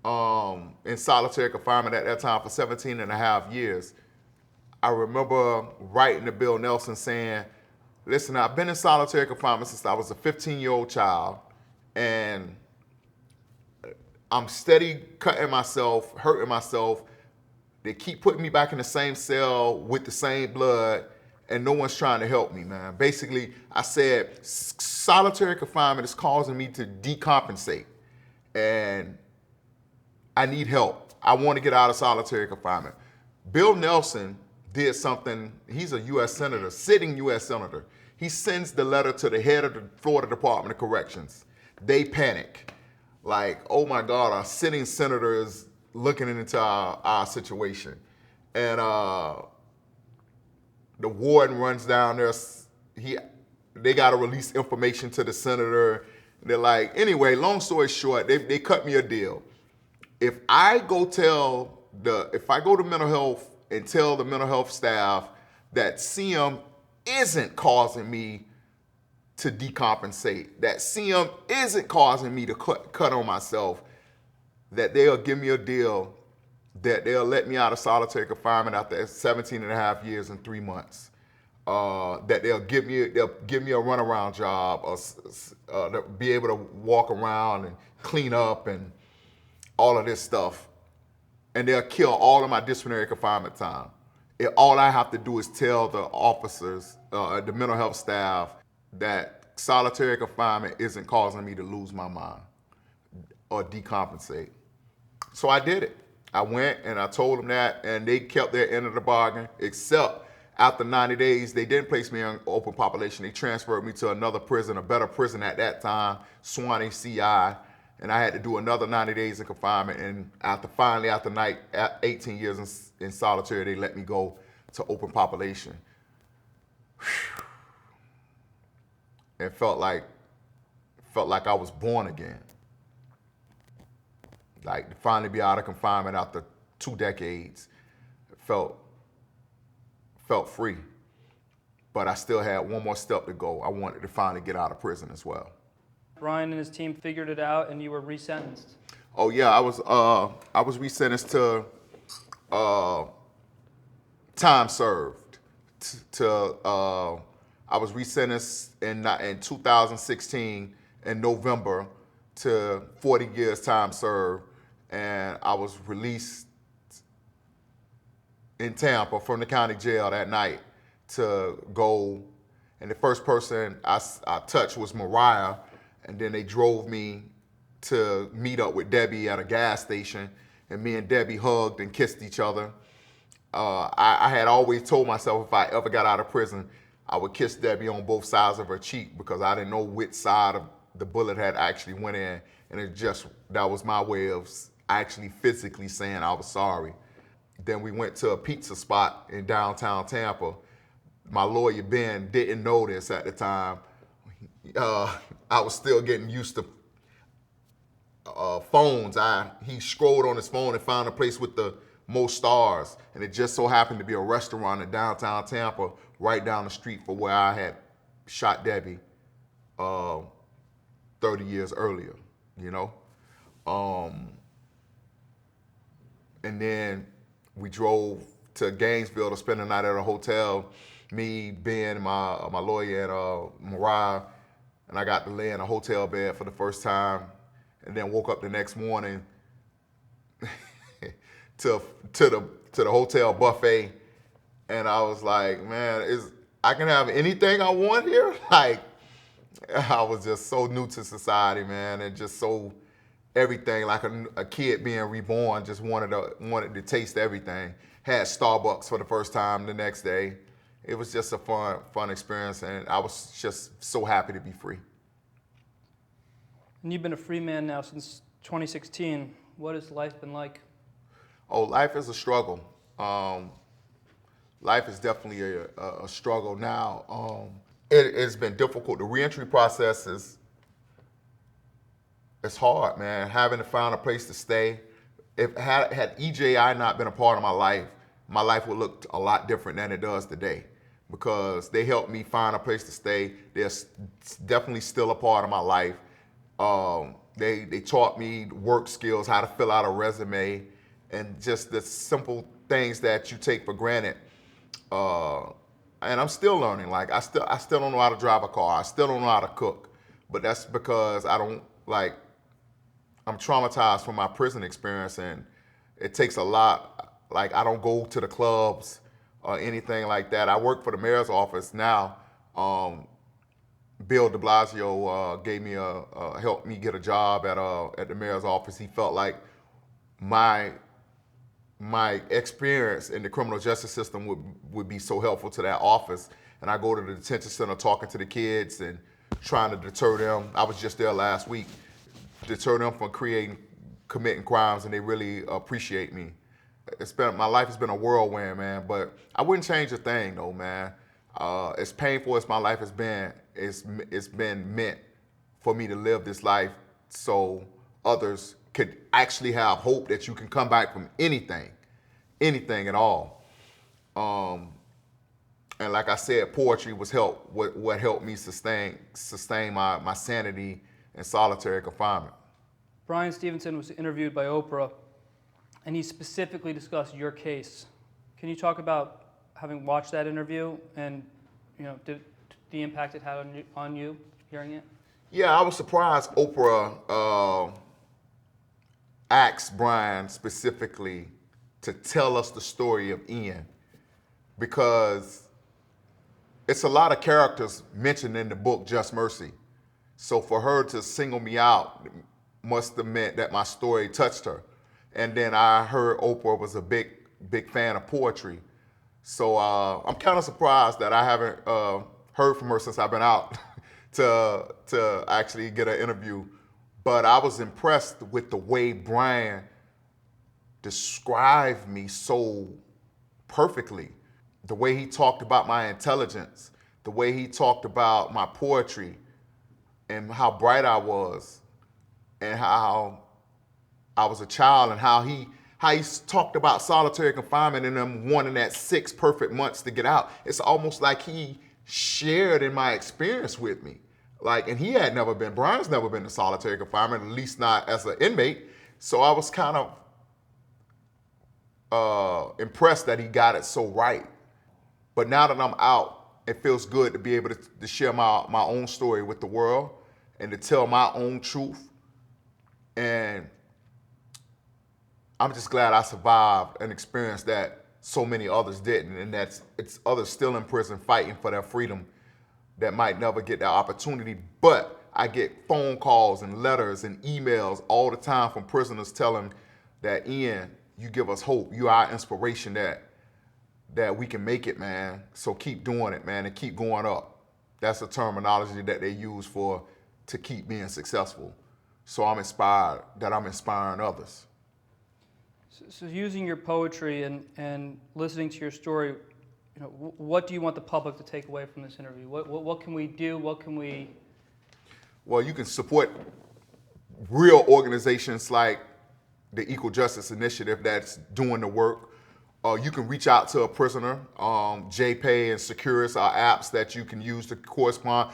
in solitary confinement at that time for 17 and a half years, I remember writing to Bill Nelson saying, listen, I've been in solitary confinement since I was a 15-year-old child, and I'm steady cutting myself, hurting myself. They keep putting me back in the same cell with the same blood, and no one's trying to help me, man. Basically, I said, solitary confinement is causing me to decompensate, and I need help. I want to get out of solitary confinement. Bill Nelson did something. He's a U.S. Senator, sitting U.S. Senator. He sends the letter to the head of the Florida Department of Corrections. They panic. Like, oh my God, our sitting senator is looking into our situation. And the warden runs down there. They got to release information to the senator. They're like, anyway, long story short, they cut me a deal. If I go to mental health and tell the mental health staff that CM isn't causing me to decompensate, that CM isn't causing me to cut on myself, that they'll give me a deal that they'll let me out of solitary confinement after 17 and a half years and 3 months. That they'll give me a runaround job, or to be able to walk around and clean up and all of this stuff. And they'll kill all of my disciplinary confinement time. All I have to do is tell the officers, the mental health staff, that solitary confinement isn't causing me to lose my mind or decompensate. So I did it. I went and I told them that, and they kept their end of the bargain, except after 90 days, they didn't place me in open population. They transferred me to another prison, a better prison at that time, Swanee CI, and I had to do another 90 days in confinement. And after 18 years in solitary, they let me go to open population. It felt like I was born again. Like, to finally be out of confinement after 2 decades, it felt free. But I still had one more step to go. I wanted to finally get out of prison as well. Bryan and his team figured it out, and you were resentenced. Oh yeah, I was resentenced to time served. I was resentenced in 2016 in November to 40 years time served, and I was released in Tampa from the county jail that night to go. And the first person I touched was Mariah, and then they drove me to meet up with Debbie at a gas station, and me and Debbie hugged and kissed each other. I had always told myself if I ever got out of prison, I would kiss Debbie on both sides of her cheek, because I didn't know which side of the bullet had actually went in, and that was my way of actually physically saying I was sorry. Then we went to a pizza spot in downtown Tampa. My lawyer, Ben, didn't know this at the time. I was still getting used to phones. He scrolled on his phone and found a place with the most stars, and it just so happened to be a restaurant in downtown Tampa, right down the street from where I had shot Debbie 30 years earlier, you know? And then we drove to Gainesville to spend the night at a hotel. Me, Ben, my lawyer, and Mariah, and I got to lay in a hotel bed for the first time, and then woke up the next morning to the hotel buffet, and I was like, man, I can have anything I want here? Like, I was just so new to society, man, and just so everything, like a kid being reborn, just wanted to taste everything. Had Starbucks for the first time the next day. It was just a fun experience, and I was just so happy to be free. And you've been a free man now since 2016. What has life been like? Oh, life is a struggle. Life is definitely a struggle now. It's been difficult. The reentry process it's hard, man. Having to find a place to stay. Had EJI not been a part of my life would look a lot different than it does today, because they helped me find a place to stay. They're definitely still a part of my life. They taught me work skills, how to fill out a resume, and just the simple things that you take for granted. And I'm still learning. Like, I still don't know how to drive a car. I still don't know how to cook. But that's because I'm traumatized from my prison experience, and it takes a lot. Like, I don't go to the clubs or anything like that. I work for the mayor's office now. Bill de Blasio helped me get a job at the mayor's office. He felt like my experience in the criminal justice system would be so helpful to that office. And I go to the detention center talking to the kids and trying to deter them. I was just there last week. Deter them from committing crimes, and they really appreciate me. My life has been a whirlwind, man, but I wouldn't change a thing though, man. As painful as my life has been, it's been meant for me to live this life so others could actually have hope that you can come back from anything at all. And like I said, poetry was what helped me sustain my sanity in solitary confinement. Bryan Stevenson was interviewed by Oprah, and he specifically discussed your case. Can you talk about having watched that interview and the impact it had on you hearing it? Yeah, I was surprised Oprah asked Bryan specifically to tell us the story of Ian, because it's a lot of characters mentioned in the book Just Mercy. So for her to single me out must have meant that my story touched her. And then I heard Oprah was a big fan of poetry. So I'm kind of surprised that I haven't heard from her since I've been out to actually get an interview. But I was impressed with the way Bryan described me so perfectly. The way he talked about my intelligence, the way he talked about my poetry, and how bright I was, and how I was a child, and how he talked about solitary confinement and them wanting that 6 perfect months to get out. It's almost like he shared in my experience with me. And he had never been, Bryan's never been to solitary confinement, at least not as an inmate. So I was kind of impressed that he got it so right. But now that I'm out, it feels good to be able to share my own story with the world and to tell my own truth. And I'm just glad I survived an experience that so many others didn't, and it's others still in prison fighting for their freedom that might never get that opportunity. But I get phone calls and letters and emails all the time from prisoners telling that, Ian, you give us hope. You are our inspiration that we can make it, man. So keep doing it, man, and keep going up. That's the terminology that they use to keep being successful. So I'm inspired that I'm inspiring others. So using your poetry and listening to your story, what do you want the public to take away from this interview? What can we do? What can we... Well, you can support real organizations like the Equal Justice Initiative that's doing the work. You can reach out to a prisoner. JPay and Securus are apps that you can use to correspond.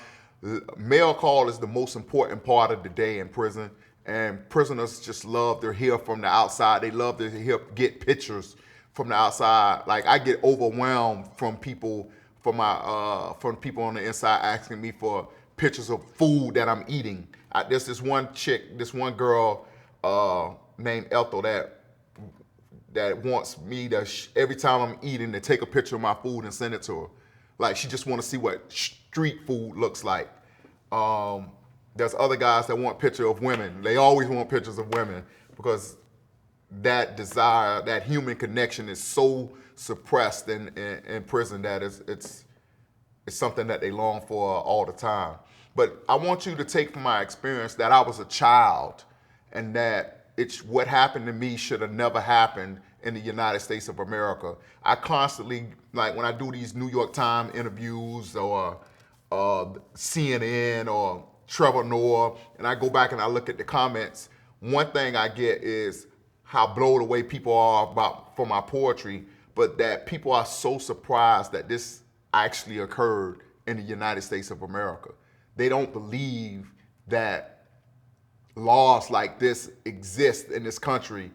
Mail call is the most important part of the day in prison. And prisoners just love to hear from the outside. They love to get pictures from the outside. I get overwhelmed from people from people on the inside asking me for pictures of food that I'm eating. There's this one girl named Ethel that wants me to every time I'm eating to take a picture of my food and send it to her. She just want to see what street food looks like. There's other guys that want pictures of women. They always want pictures of women because that desire, that human connection is so suppressed in prison that it's something that they long for all the time. But I want you to take from my experience that I was a child and that what happened to me should have never happened in the United States of America. I constantly, when I do these New York Times interviews or CNN or Trevor Noah, and I go back and I look at the comments, one thing I get is how blown away people are for my poetry, but that people are so surprised that this actually occurred in the United States of America. They don't believe that laws like this exist in this country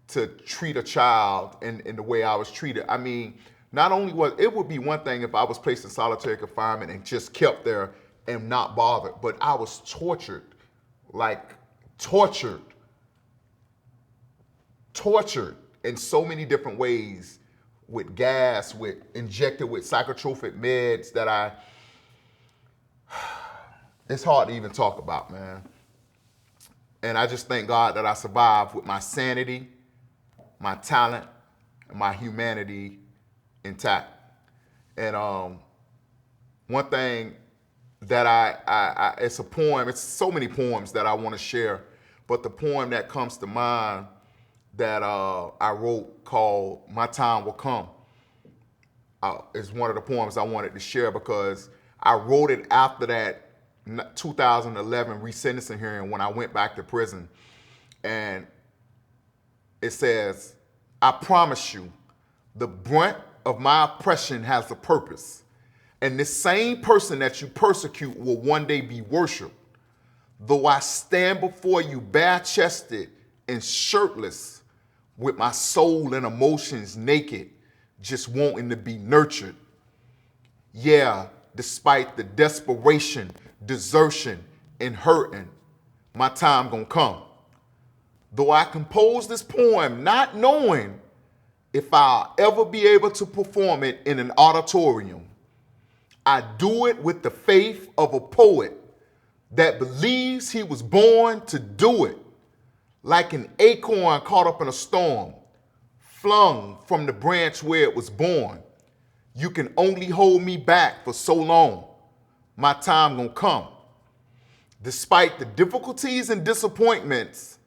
to treat a child in the way I was treated. I mean, not only it would be one thing if I was placed in solitary confinement and just kept there and not bothered, but I was tortured in so many different ways, with gas, injected with psychotropic meds that it's hard to even talk about, man. And I just thank God that I survived with my sanity, my talent, and my humanity intact. And one thing that it's a poem, it's so many poems that I want to share, but the poem that comes to mind that I wrote called My Time Will Come is one of the poems I wanted to share because I wrote it after that 2011 resentencing hearing when I went back to prison. And it says, I promise you, the brunt of my oppression has a purpose. And this same person that you persecute will one day be worshiped. Though I stand before you bare-chested and shirtless, with my soul and emotions naked, just wanting to be nurtured. Yeah, despite the desperation, desertion, and hurting, my time gonna come. Though I composed this poem not knowing if I'll ever be able to perform it in an auditorium, I do it with the faith of a poet that believes he was born to do it, like an acorn caught up in a storm, flung from the branch where it was born. You can only hold me back for so long. My time gonna come. Despite the difficulties and disappointments,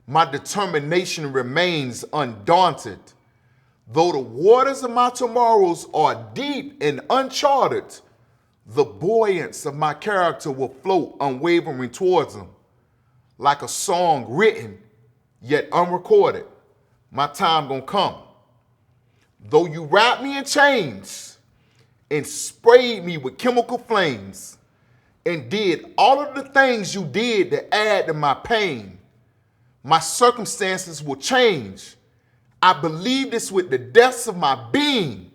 my determination remains undaunted. Though the waters of my tomorrows are deep and uncharted, the buoyance of my character will float unwavering towards them. Like a song written, yet unrecorded, my time gonna come. Though you wrapped me in chains and sprayed me with chemical flames and did all of the things you did to add to my pain, my circumstances will change. I believe this with the depths of my being,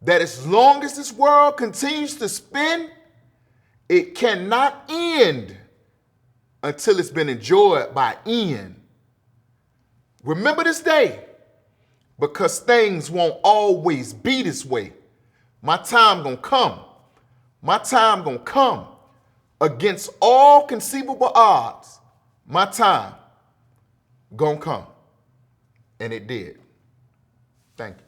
that as long as this world continues to spin, it cannot end until it's been enjoyed by Ian. Remember this day, because things won't always be this way. My time gonna come. My time gonna come. Against all conceivable odds, my time gonna come. And it did. Thank you.